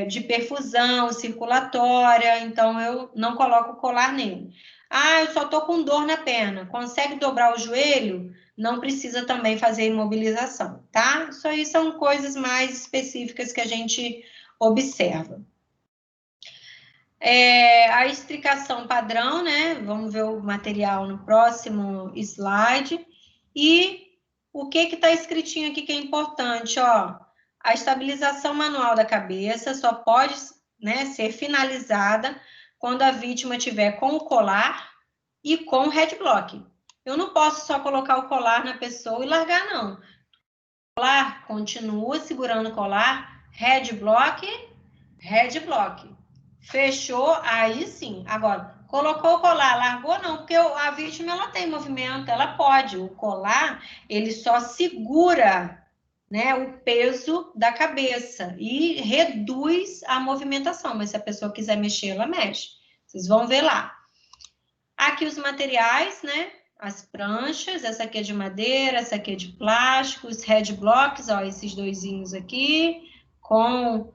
A: de perfusão circulatória, então eu não coloco colar nele. Ah, eu só tô com dor na perna. Consegue dobrar o joelho? Não precisa também fazer imobilização, tá? Isso aí são coisas mais específicas que a gente observa. A explicação padrão, né? Vamos ver o material no próximo slide. E o que está escritinho aqui que é importante, ó? A estabilização manual da cabeça só pode, né, ser finalizada quando a vítima tiver com o colar e com o headblock. Eu não posso só colocar o colar na pessoa e largar, não. O colar continua segurando o colar, headblock. Fechou, aí sim. Agora, colocou o colar, largou não, porque a vítima ela tem movimento, ela pode. O colar, ele só segura, né, o peso da cabeça e reduz a movimentação, mas se a pessoa quiser mexer, ela mexe. Vocês vão ver lá. Aqui os materiais, né? As pranchas, essa aqui é de madeira, essa aqui é de plástico, os headblocks, ó, esses doisinhos aqui, com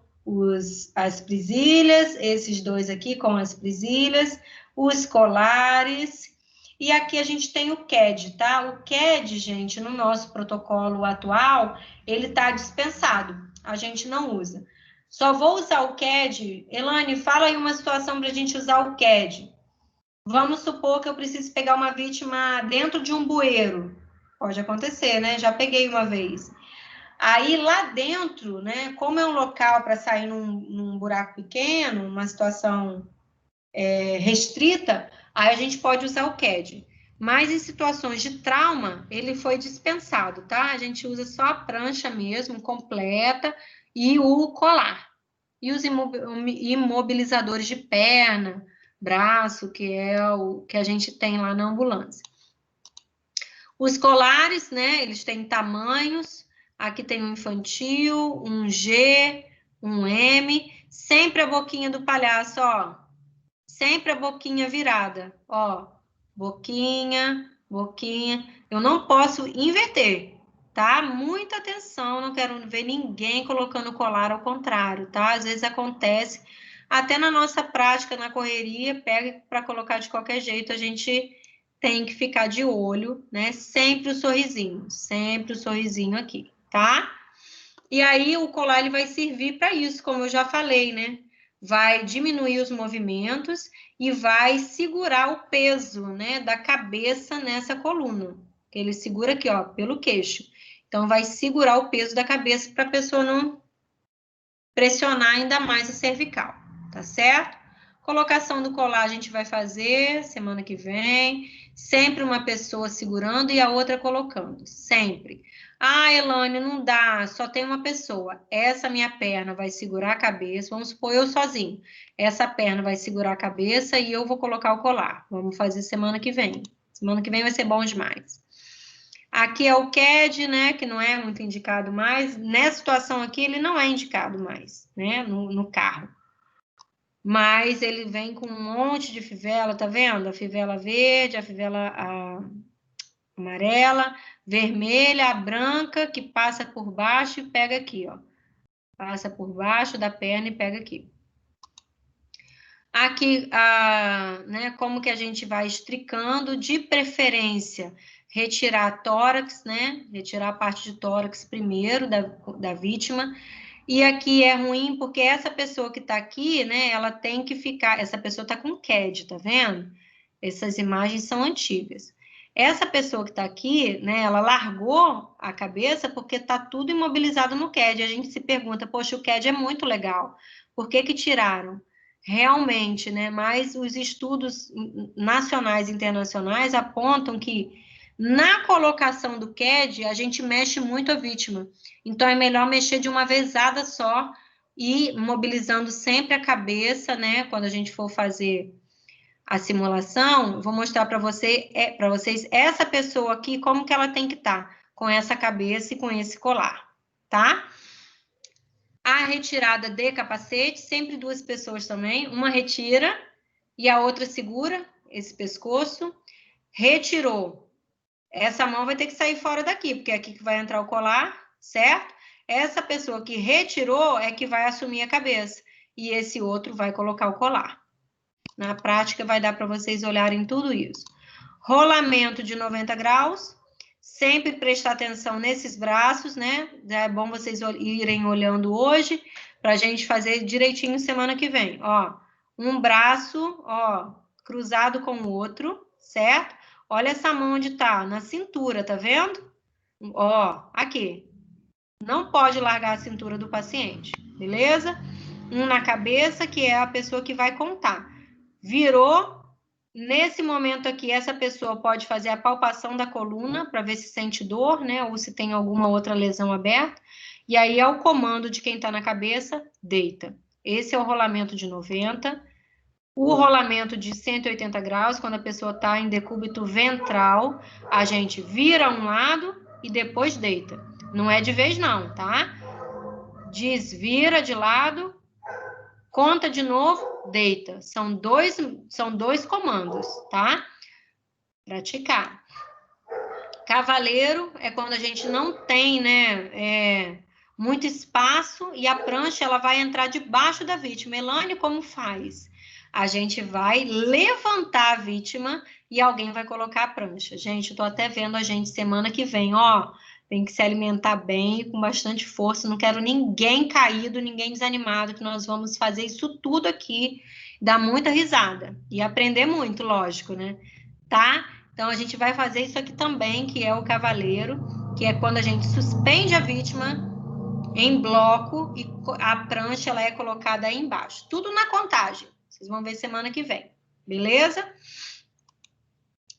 A: as presilhas, esses dois aqui com as presilhas, os colares, e aqui a gente tem o CAD, tá? O CAD, gente, no nosso protocolo atual, ele tá dispensado, a gente não usa. Só vou usar o CAD, Elane, fala aí uma situação para a gente usar o CAD. Vamos supor que eu preciso pegar uma vítima dentro de um bueiro. Pode acontecer, né? Já peguei uma vez. Aí lá dentro, né? Como é um local para sair num buraco pequeno, uma situação restrita, aí a gente pode usar o CAD. Mas em situações de trauma, ele foi dispensado, tá? A gente usa só a prancha mesmo, completa, e o colar. E os imobilizadores de perna, braço, que é o que a gente tem lá na ambulância. Os colares, né, eles têm tamanhos, aqui tem um infantil, um G, um M, sempre a boquinha do palhaço, ó, sempre a boquinha virada, ó, boquinha, boquinha, eu não posso inverter, tá? Muita atenção, não quero ver ninguém colocando colar ao contrário, tá? Às vezes acontece, até na nossa prática, na correria, pega para colocar de qualquer jeito, a gente tem que ficar de olho, né? Sempre o sorrisinho aqui, tá? E aí o colar ele vai servir para isso, como eu já falei, né? Vai diminuir os movimentos e vai segurar o peso, né, da cabeça nessa coluna. Ele segura aqui, ó, pelo queixo. Então vai segurar o peso da cabeça para a pessoa não pressionar ainda mais a cervical, tá certo? Colocação do colar a gente vai fazer semana que vem, sempre uma pessoa segurando e a outra colocando, sempre. Ah, Elane, não dá, só tem uma pessoa. Essa minha perna vai segurar a cabeça, vamos supor eu sozinho. Essa perna vai segurar a cabeça e eu vou colocar o colar. Vamos fazer semana que vem. Semana que vem vai ser bom demais. Aqui é o CAD, né, que não é muito indicado mais. Nessa situação aqui, ele não é indicado mais, né, no carro. Mas ele vem com um monte de fivela, tá vendo? A fivela verde, a fivela amarela, vermelha, a branca, que passa por baixo e pega aqui, ó. Passa por baixo da perna e pega aqui. Aqui, né, como que a gente vai estricando, de preferência, retirar tórax, né, retirar a parte de tórax primeiro da vítima, e aqui é ruim porque essa pessoa que está aqui, né, ela tem que ficar, essa pessoa está com CAD, tá vendo? Essas imagens são antigas. Essa pessoa que está aqui, né, ela largou a cabeça porque está tudo imobilizado no CAD, a gente se pergunta, poxa, o CAD é muito legal, por que que tiraram? Realmente, né? Mas os estudos nacionais e internacionais apontam que na colocação do CAD a gente mexe muito a vítima. Então é melhor mexer de uma vezada só e mobilizando sempre a cabeça, né? Quando a gente for fazer a simulação, eu vou mostrar para vocês essa pessoa aqui como que ela tem que estar com essa cabeça e com esse colar, tá? A retirada de capacete, sempre duas pessoas também, uma retira e a outra segura esse pescoço, retirou. Essa mão vai ter que sair fora daqui, porque é aqui que vai entrar o colar, certo? Essa pessoa que retirou é que vai assumir a cabeça e esse outro vai colocar o colar. Na prática vai dar para vocês olharem tudo isso. Rolamento de 90 graus, sempre prestar atenção nesses braços, né? É bom vocês irem olhando hoje, para a gente fazer direitinho semana que vem. Ó, um braço, ó, cruzado com o outro, certo? Olha essa mão onde tá, na cintura, tá vendo? Ó, aqui. Não pode largar a cintura do paciente, beleza? Um na cabeça, que é a pessoa que vai contar. Virou. Nesse momento aqui, essa pessoa pode fazer a palpação da coluna para ver se sente dor, né? Ou se tem alguma outra lesão aberta. E aí, ao comando de quem está na cabeça, deita. Esse é o rolamento de 90. O rolamento de 180 graus, quando a pessoa está em decúbito ventral, a gente vira um lado e depois deita. Não é de vez, não, tá? Desvira de lado, conta de novo, deita. São dois comandos, tá? Praticar. Cavaleiro é quando a gente não tem, né, muito espaço e a prancha ela vai entrar debaixo da vítima. Elane, como faz? A gente vai levantar a vítima e alguém vai colocar a prancha. Gente, eu tô até vendo a gente semana que vem, ó. Tem que se alimentar bem, com bastante força. Não quero ninguém caído, ninguém desanimado, que nós vamos fazer isso tudo aqui, dar muita risada e aprender muito, lógico, né? Tá? Então, a gente vai fazer isso aqui também, que é o cavaleiro, que é quando a gente suspende a vítima em bloco e a prancha ela é colocada aí embaixo. Tudo na contagem. Vocês vão ver semana que vem. Beleza?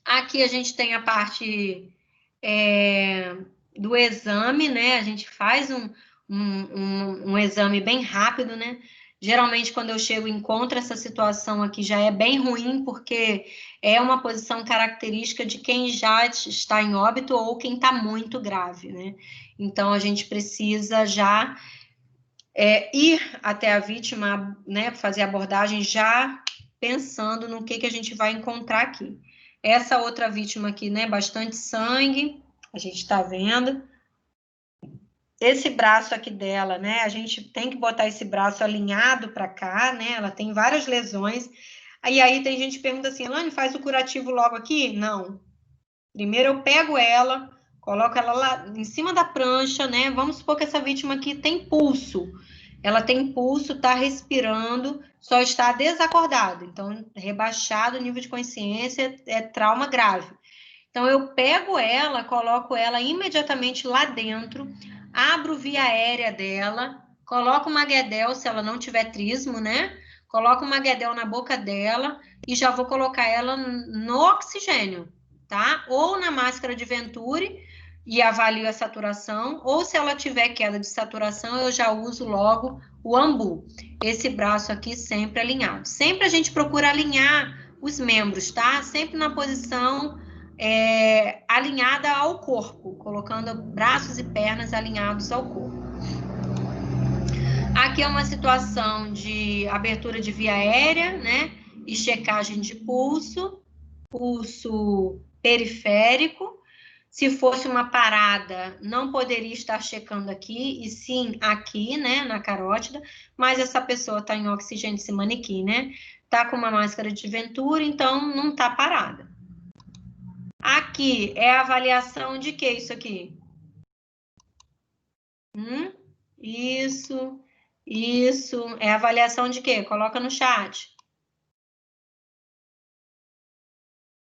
A: Aqui a gente tem a parte do exame, né? A gente faz um exame bem rápido, né? Geralmente, quando eu chego e encontro essa situação aqui, já é bem ruim, porque é uma posição característica de quem já está em óbito ou quem está muito grave, né? Então, a gente precisa já ir até a vítima, né? Fazer a abordagem já pensando no que a gente vai encontrar aqui. Essa outra vítima aqui, né? Bastante sangue, a gente está vendo. Esse braço aqui dela, né? A gente tem que botar esse braço alinhado para cá, né? Ela tem várias lesões. Aí tem gente que pergunta assim, Elane, faz o curativo logo aqui? Não. Primeiro eu pego ela, coloco ela lá em cima da prancha, né? Vamos supor que essa vítima aqui tem pulso. Ela tem pulso, está respirando, só está desacordada. Então, rebaixado o nível de consciência, é trauma grave. Então, eu pego ela, coloco ela imediatamente lá dentro, abro via aérea dela, coloco uma guedel, se ela não tiver trismo, né? Coloco uma guedel na boca dela e já vou colocar ela no oxigênio, tá? Ou na máscara de Venturi e avalio a saturação, ou se ela tiver queda de saturação, eu já uso logo o ambu. Esse braço aqui sempre alinhado. Sempre a gente procura alinhar os membros, tá? Sempre na posição alinhada ao corpo, colocando braços e pernas alinhados ao corpo. Aqui é uma situação de abertura de via aérea, né? E checagem de pulso periférico. Se fosse uma parada, não poderia estar checando aqui, e sim aqui, né, na carótida, mas essa pessoa está em oxigênio, esse manequim, né? Tá com uma máscara de Venturi, então não tá parada. Aqui é a avaliação de que isso aqui? Isso. É avaliação de quê? Coloca no chat.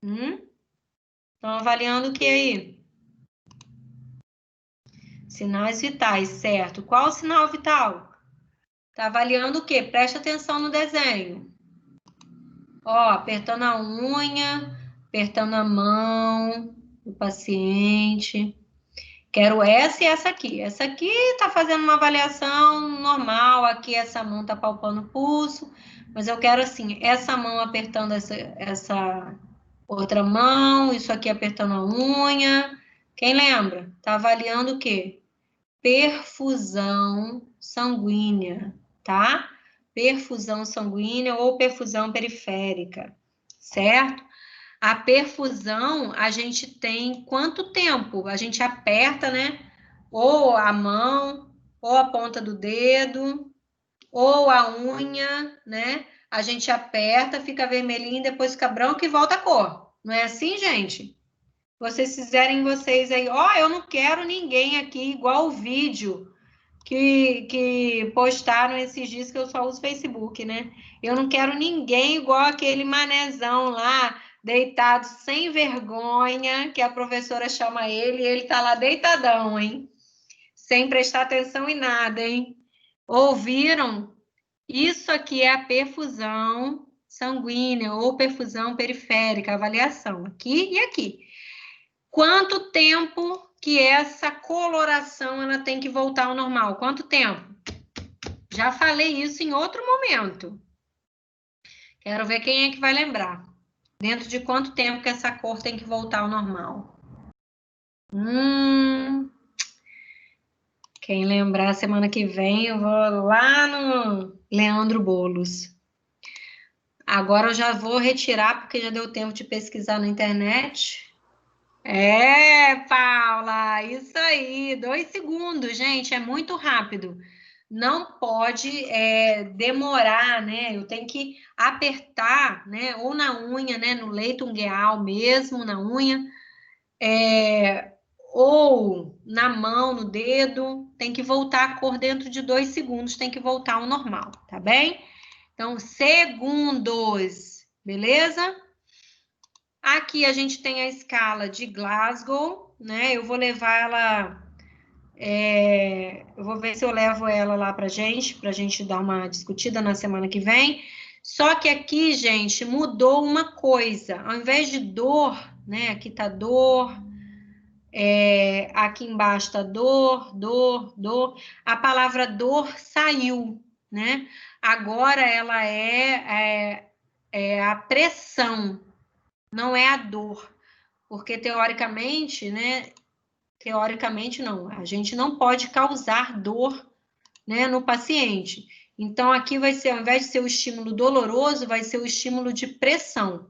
A: Estão avaliando o que aí? Sinais vitais, certo. Qual o sinal vital? Está avaliando o quê? Presta atenção no desenho. Ó, apertando a unha, apertando a mão do paciente. Quero essa e essa aqui. Essa aqui está fazendo uma avaliação normal. Aqui essa mão está palpando o pulso. Mas eu quero assim, essa mão apertando essa outra mão. Isso aqui apertando a unha. Quem lembra? Está avaliando o quê? Perfusão sanguínea, tá? Perfusão sanguínea ou perfusão periférica, certo? A perfusão, a gente tem quanto tempo? A gente aperta, né? Ou a mão, ou a ponta do dedo, ou a unha, né? A gente aperta, fica vermelhinho, depois fica branco e volta a cor. Não é assim, gente? Vocês fizerem vocês aí, ó, eu não quero ninguém aqui igual o vídeo que postaram esses dias que eu só uso Facebook, né? Eu não quero ninguém igual aquele manezão lá, deitado sem vergonha, que a professora chama ele, e ele tá lá deitadão, hein? Sem prestar atenção em nada, hein? Ouviram? Isso aqui é a perfusão sanguínea ou perfusão periférica, avaliação aqui e aqui. Quanto tempo que essa coloração ela tem que voltar ao normal? Quanto tempo? Já falei isso em outro momento. Quero ver quem é que vai lembrar. Dentro de quanto tempo que essa cor tem que voltar ao normal? Quem lembrar, semana que vem eu vou lá no Leandro Bolos. Agora eu já vou retirar, porque já deu tempo de pesquisar na internet. Paula, isso aí, 2 segundos, gente, é muito rápido. Não pode demorar, né? Eu tenho que apertar, né? Ou na unha, né? No leito ungueal mesmo, na unha, ou na mão, no dedo. Tem que voltar a cor dentro de 2 segundos, tem que voltar ao normal, tá bem? Então, segundos, beleza? Aqui a gente tem a escala de Glasgow, né? Eu vou levar ela, eu vou ver se eu levo ela lá pra gente dar uma discutida na semana que vem. Só que aqui, gente, mudou uma coisa. Ao invés de dor, né? Aqui tá dor, aqui embaixo tá dor, dor, dor. A palavra dor saiu, né? Agora ela é a pressão, não é a dor. Porque teoricamente, né? Teoricamente não, a gente não pode causar dor, né, no paciente. Então aqui vai ser, ao invés de ser o estímulo doloroso, vai ser o estímulo de pressão,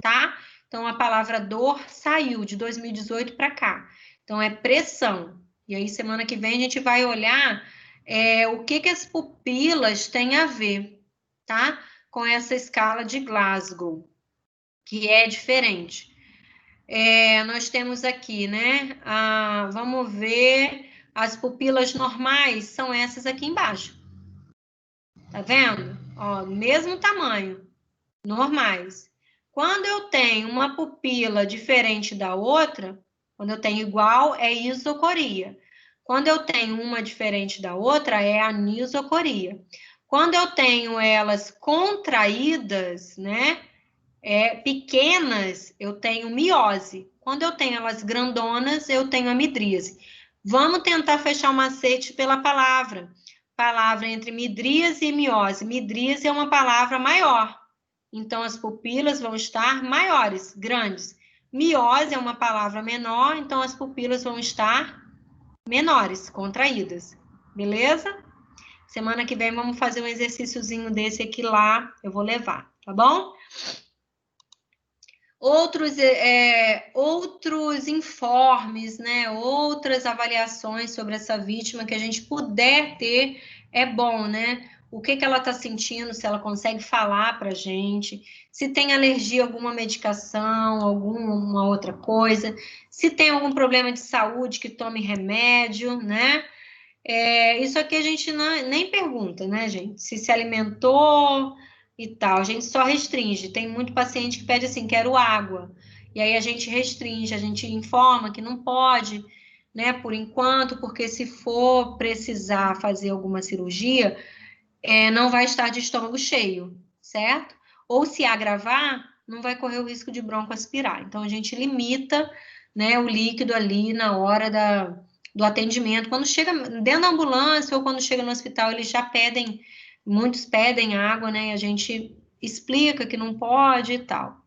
A: tá? Então a palavra dor saiu de 2018 para cá. Então é pressão. E aí semana que vem a gente vai olhar o que as pupilas têm a ver, tá? com essa escala de Glasgow, que é diferente. Nós temos aqui, né? Vamos ver, as pupilas normais são essas aqui embaixo. Tá vendo? Ó, mesmo tamanho, normais. Quando eu tenho uma pupila diferente da outra, quando eu tenho igual, é isocoria. Quando eu tenho uma diferente da outra, é anisocoria. Quando eu tenho elas contraídas, né, pequenas, eu tenho miose. Quando eu tenho elas grandonas, eu tenho a midríase. Vamos tentar fechar o macete pela palavra. Palavra entre midríase e miose. Midríase é uma palavra maior. Então, as pupilas vão estar maiores, grandes. Miose é uma palavra menor, então as pupilas vão estar menores, contraídas. Beleza? Semana que vem vamos fazer um exercíciozinho desse aqui lá, eu vou levar, tá bom? Outros informes, né? Outras avaliações sobre essa vítima que a gente puder ter, é bom, né? O que ela está sentindo, se ela consegue falar para a gente, se tem alergia a alguma medicação, alguma outra coisa, se tem algum problema de saúde que tome remédio, né? Isso aqui a gente nem pergunta, né, gente? Se alimentou e tal, a gente só restringe. Tem muito paciente que pede assim, quero água. E aí a gente restringe, a gente informa que não pode, né, por enquanto, porque se for precisar fazer alguma cirurgia, não vai estar de estômago cheio, certo? Ou se agravar, não vai correr o risco de broncoaspirar. Então a gente limita, né, o líquido ali na hora do atendimento. Quando chega dentro da ambulância ou quando chega no hospital, eles já pedem, muitos pedem água, né? E a gente explica que não pode e tal.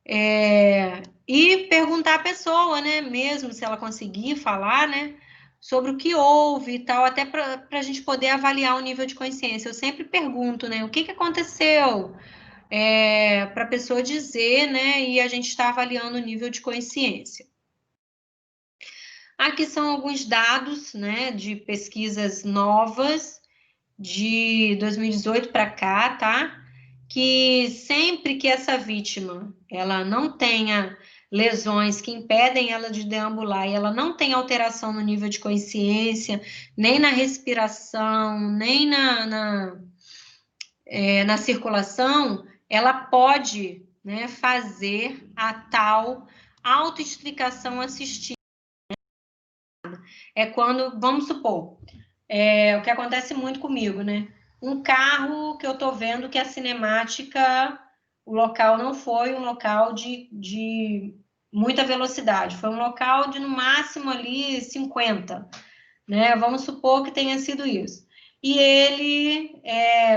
A: E perguntar à pessoa, né? Mesmo se ela conseguir falar, né? Sobre o que houve e tal, até para a gente poder avaliar o nível de consciência. Eu sempre pergunto, né? O que aconteceu? Para a pessoa dizer, né? E a gente está avaliando o nível de consciência. Aqui são alguns dados, né, de pesquisas novas de 2018 para cá, tá? Que sempre que essa vítima ela não tenha lesões que impedem ela de deambular e ela não tem alteração no nível de consciência, nem na respiração, nem na circulação, ela pode, né, fazer a tal autoexplicação assistida. É quando, vamos supor, o que acontece muito comigo, né? Um carro que eu tô vendo que a cinemática, o local não foi um local de muita velocidade, foi um local de no máximo ali 50, né? Vamos supor que tenha sido isso. E ele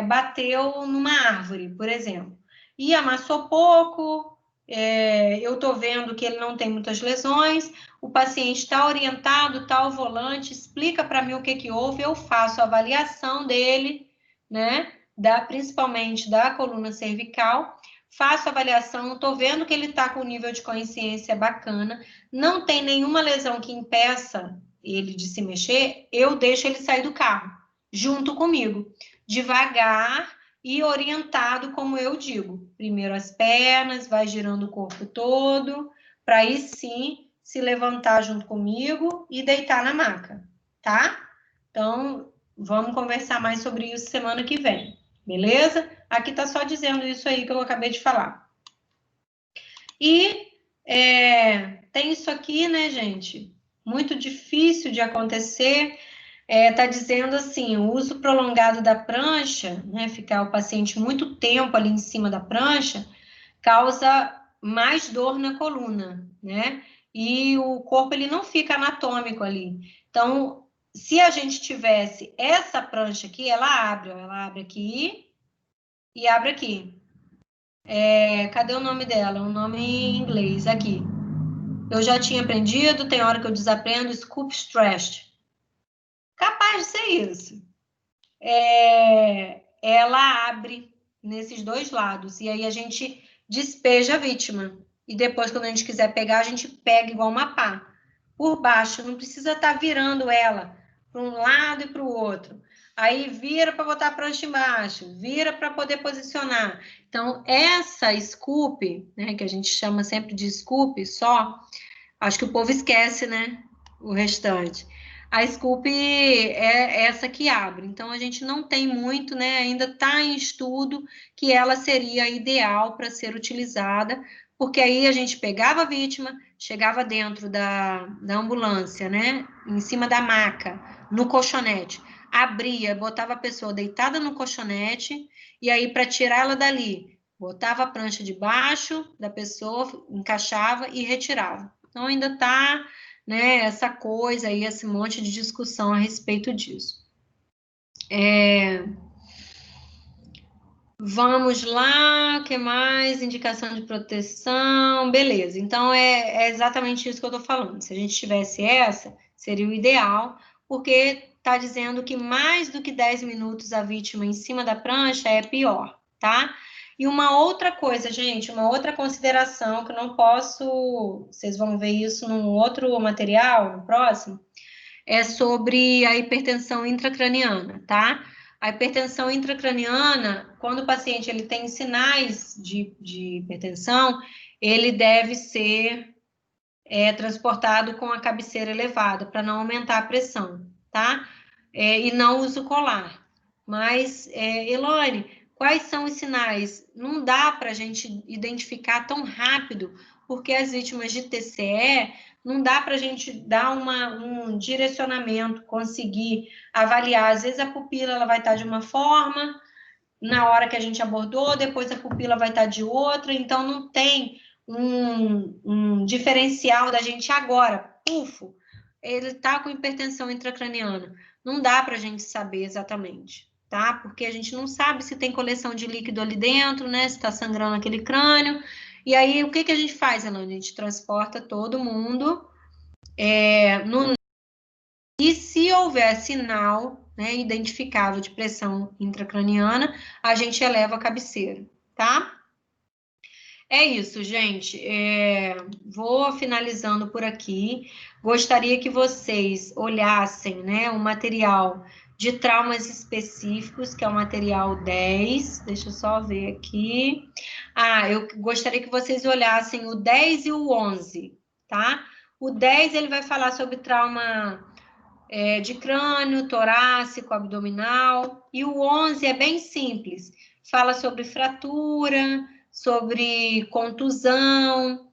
A: bateu numa árvore, por exemplo, e amassou pouco. Eu estou vendo que ele não tem muitas lesões, o paciente está orientado, está ao volante, explica para mim o que houve, eu faço a avaliação dele, né? Principalmente da coluna cervical, faço a avaliação, estou vendo que ele está com um nível de consciência bacana, não tem nenhuma lesão que impeça ele de se mexer, eu deixo ele sair do carro, junto comigo, devagar e orientado, como eu digo. Primeiro as pernas, vai girando o corpo todo, para aí sim se levantar junto comigo e deitar na maca, tá? Então, vamos conversar mais sobre isso semana que vem, beleza? Aqui tá só dizendo isso aí que eu acabei de falar. E tem isso aqui, né, gente? Muito difícil de acontecer. Tá dizendo assim, o uso prolongado da prancha, né, ficar o paciente muito tempo ali em cima da prancha, causa mais dor na coluna, né? E o corpo, ele não fica anatômico ali. Então, se a gente tivesse essa prancha aqui, ela abre aqui e abre aqui. Cadê o nome dela? O nome em inglês, aqui. Eu já tinha aprendido, tem hora que eu desaprendo, scoop stretch. Capaz de ser isso. Ela abre nesses dois lados, e aí a gente despeja a vítima. E depois, quando a gente quiser pegar, a gente pega igual uma pá. Por baixo, não precisa estar virando ela para um lado e para o outro. aí vira para botar a prancha embaixo, vira para poder posicionar. Então, essa scoop, né, que a gente chama sempre de scoop só, acho que o povo esquece, né, o restante. A scoop é essa que abre. Então, a gente não tem muito, né, ainda está em estudo que ela seria ideal para ser utilizada, porque aí a gente pegava a vítima, chegava dentro da ambulância, né, em cima da maca, no colchonete, abria, botava a pessoa deitada no colchonete, e aí para tirá-la dali, botava a prancha debaixo da pessoa, encaixava e retirava. Então ainda está, né, essa coisa aí, esse monte de discussão a respeito disso. Vamos lá, o que mais? Indicação de proteção, beleza. Então, é exatamente isso que eu estou falando. Se a gente tivesse essa, seria o ideal, porque está dizendo que mais do que 10 minutos a vítima em cima da prancha é pior, tá? E uma outra coisa, gente, uma outra consideração que eu não posso... Vocês vão ver isso num outro material, no próximo, é sobre a hipertensão intracraniana, tá? A hipertensão intracraniana, quando o paciente ele tem sinais de hipertensão, ele deve ser transportado com a cabeceira elevada, para não aumentar a pressão, tá? E não uso colar. Mas, Elane, quais são os sinais? Não dá para a gente identificar tão rápido, porque as vítimas de TCE, não dá para a gente dar um direcionamento, conseguir avaliar. Às vezes a pupila ela vai estar de uma forma, na hora que a gente abordou, depois a pupila vai estar de outra, então não tem um diferencial da gente agora, pufo, ele está com hipertensão intracraniana. Não dá para a gente saber exatamente, tá? Porque a gente não sabe se tem coleção de líquido ali dentro, né? Se está sangrando aquele crânio. E aí, o que a gente faz, Elane? A gente transporta todo mundo e se houver sinal, né, identificável de pressão intracraniana, a gente eleva a cabeceira, tá? É isso, gente. Vou finalizando por aqui. Gostaria que vocês olhassem, né, o material de traumas específicos, que é o material 10. Deixa eu só ver aqui. Eu gostaria que vocês olhassem o 10 e o 11, tá? O 10, ele vai falar sobre trauma de crânio, torácico, abdominal. E o 11 é bem simples. Fala sobre fratura, sobre contusão,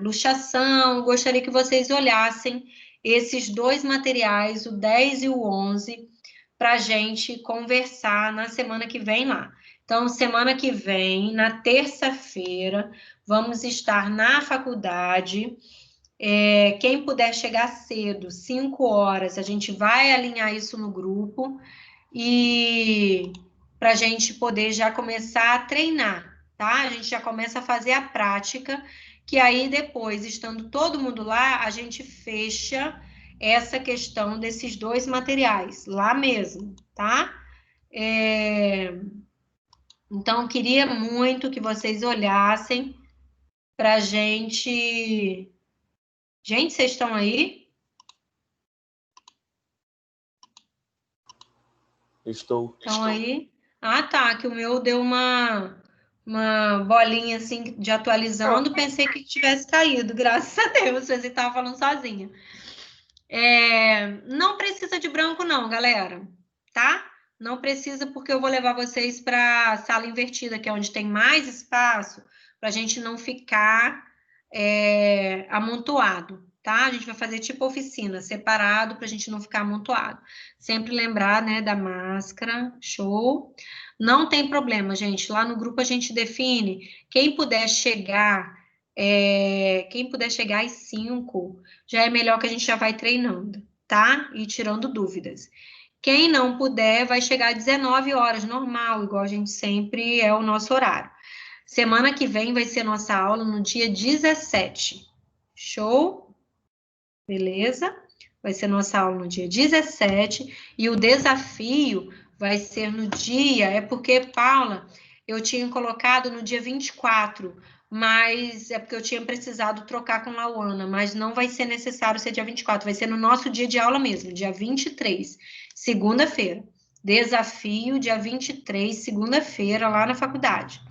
A: luxação. Gostaria que vocês olhassem esses dois materiais, o 10 e o 11, para a gente conversar na semana que vem lá. Então, semana que vem, na terça-feira, vamos estar na faculdade. Quem puder chegar cedo, 5 horas, a gente vai alinhar isso no grupo e para a gente poder já começar a treinar, tá? A gente já começa a fazer a prática, que aí depois, estando todo mundo lá, a gente fecha essa questão desses dois materiais, lá mesmo, tá? Então, queria muito que vocês olhassem para a gente... Gente, vocês estão aí?
B: Estou.
A: Estão aí? Ah, tá, que o meu deu uma bolinha assim de atualizando, pensei que tivesse caído, graças a Deus, você estava falando sozinha. Não precisa de branco não, galera, tá? Não precisa porque eu vou levar vocês para a sala invertida, que é onde tem mais espaço, para a gente não ficar amontoado, tá? A gente vai fazer tipo oficina, separado, para a gente não ficar amontoado. Sempre lembrar, né, da máscara, show. Não tem problema, gente, lá no grupo a gente define, quem puder chegar às 5, já é melhor que a gente já vai treinando, tá? E tirando dúvidas. Quem não puder, vai chegar às 19 horas, normal, igual a gente sempre é o nosso horário. Semana que vem vai ser nossa aula no dia 17. Show? Beleza? Vai ser nossa aula no dia 17. E o desafio vai ser no dia... É porque, Paula, eu tinha colocado no dia 24, mas é porque eu tinha precisado trocar com Lauana, mas não vai ser necessário ser dia 24, vai ser no nosso dia de aula mesmo, dia 23, segunda-feira. Desafio, dia 23, segunda-feira, lá na faculdade.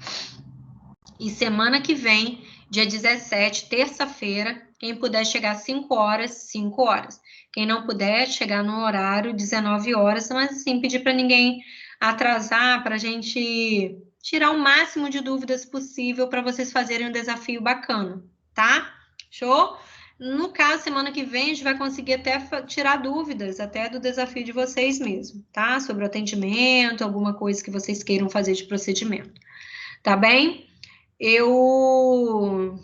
A: E semana que vem, dia 17, terça-feira, quem puder chegar às 5 horas, 5 horas. Quem não puder, chegar no horário 19 horas, mas assim, pedir para ninguém atrasar, para a gente tirar o máximo de dúvidas possível para vocês fazerem um desafio bacana, tá? Show? No caso, semana que vem, a gente vai conseguir até tirar dúvidas, até do desafio de vocês mesmo, tá? Sobre o atendimento, alguma coisa que vocês queiram fazer de procedimento. Tá bem? Eu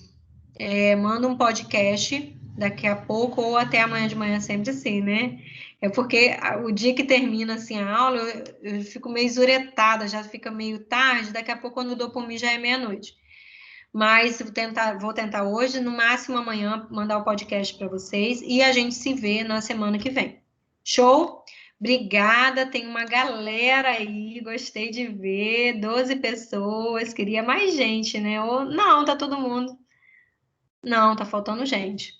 A: mando um podcast daqui a pouco ou até amanhã de manhã, sempre assim, né? É porque o dia que termina assim a aula, eu fico meio zuretada, já fica meio tarde, daqui a pouco quando eu dou por mim já é meia-noite. Mas vou tentar hoje, no máximo amanhã, mandar o podcast para vocês e a gente se vê na semana que vem. Show? Obrigada, tem uma galera aí, gostei de ver, 12 pessoas, queria mais gente, né? Ou, não, tá todo mundo. Não, tá faltando gente.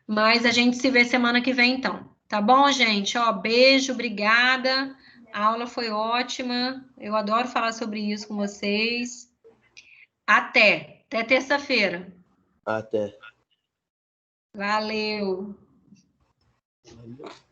A: Mas a gente se vê semana que vem, então. Tá bom, gente? Ó, beijo, obrigada. A aula foi ótima. Eu adoro falar sobre isso com vocês. Até terça-feira.
B: Até.
A: Valeu.
B: Valeu.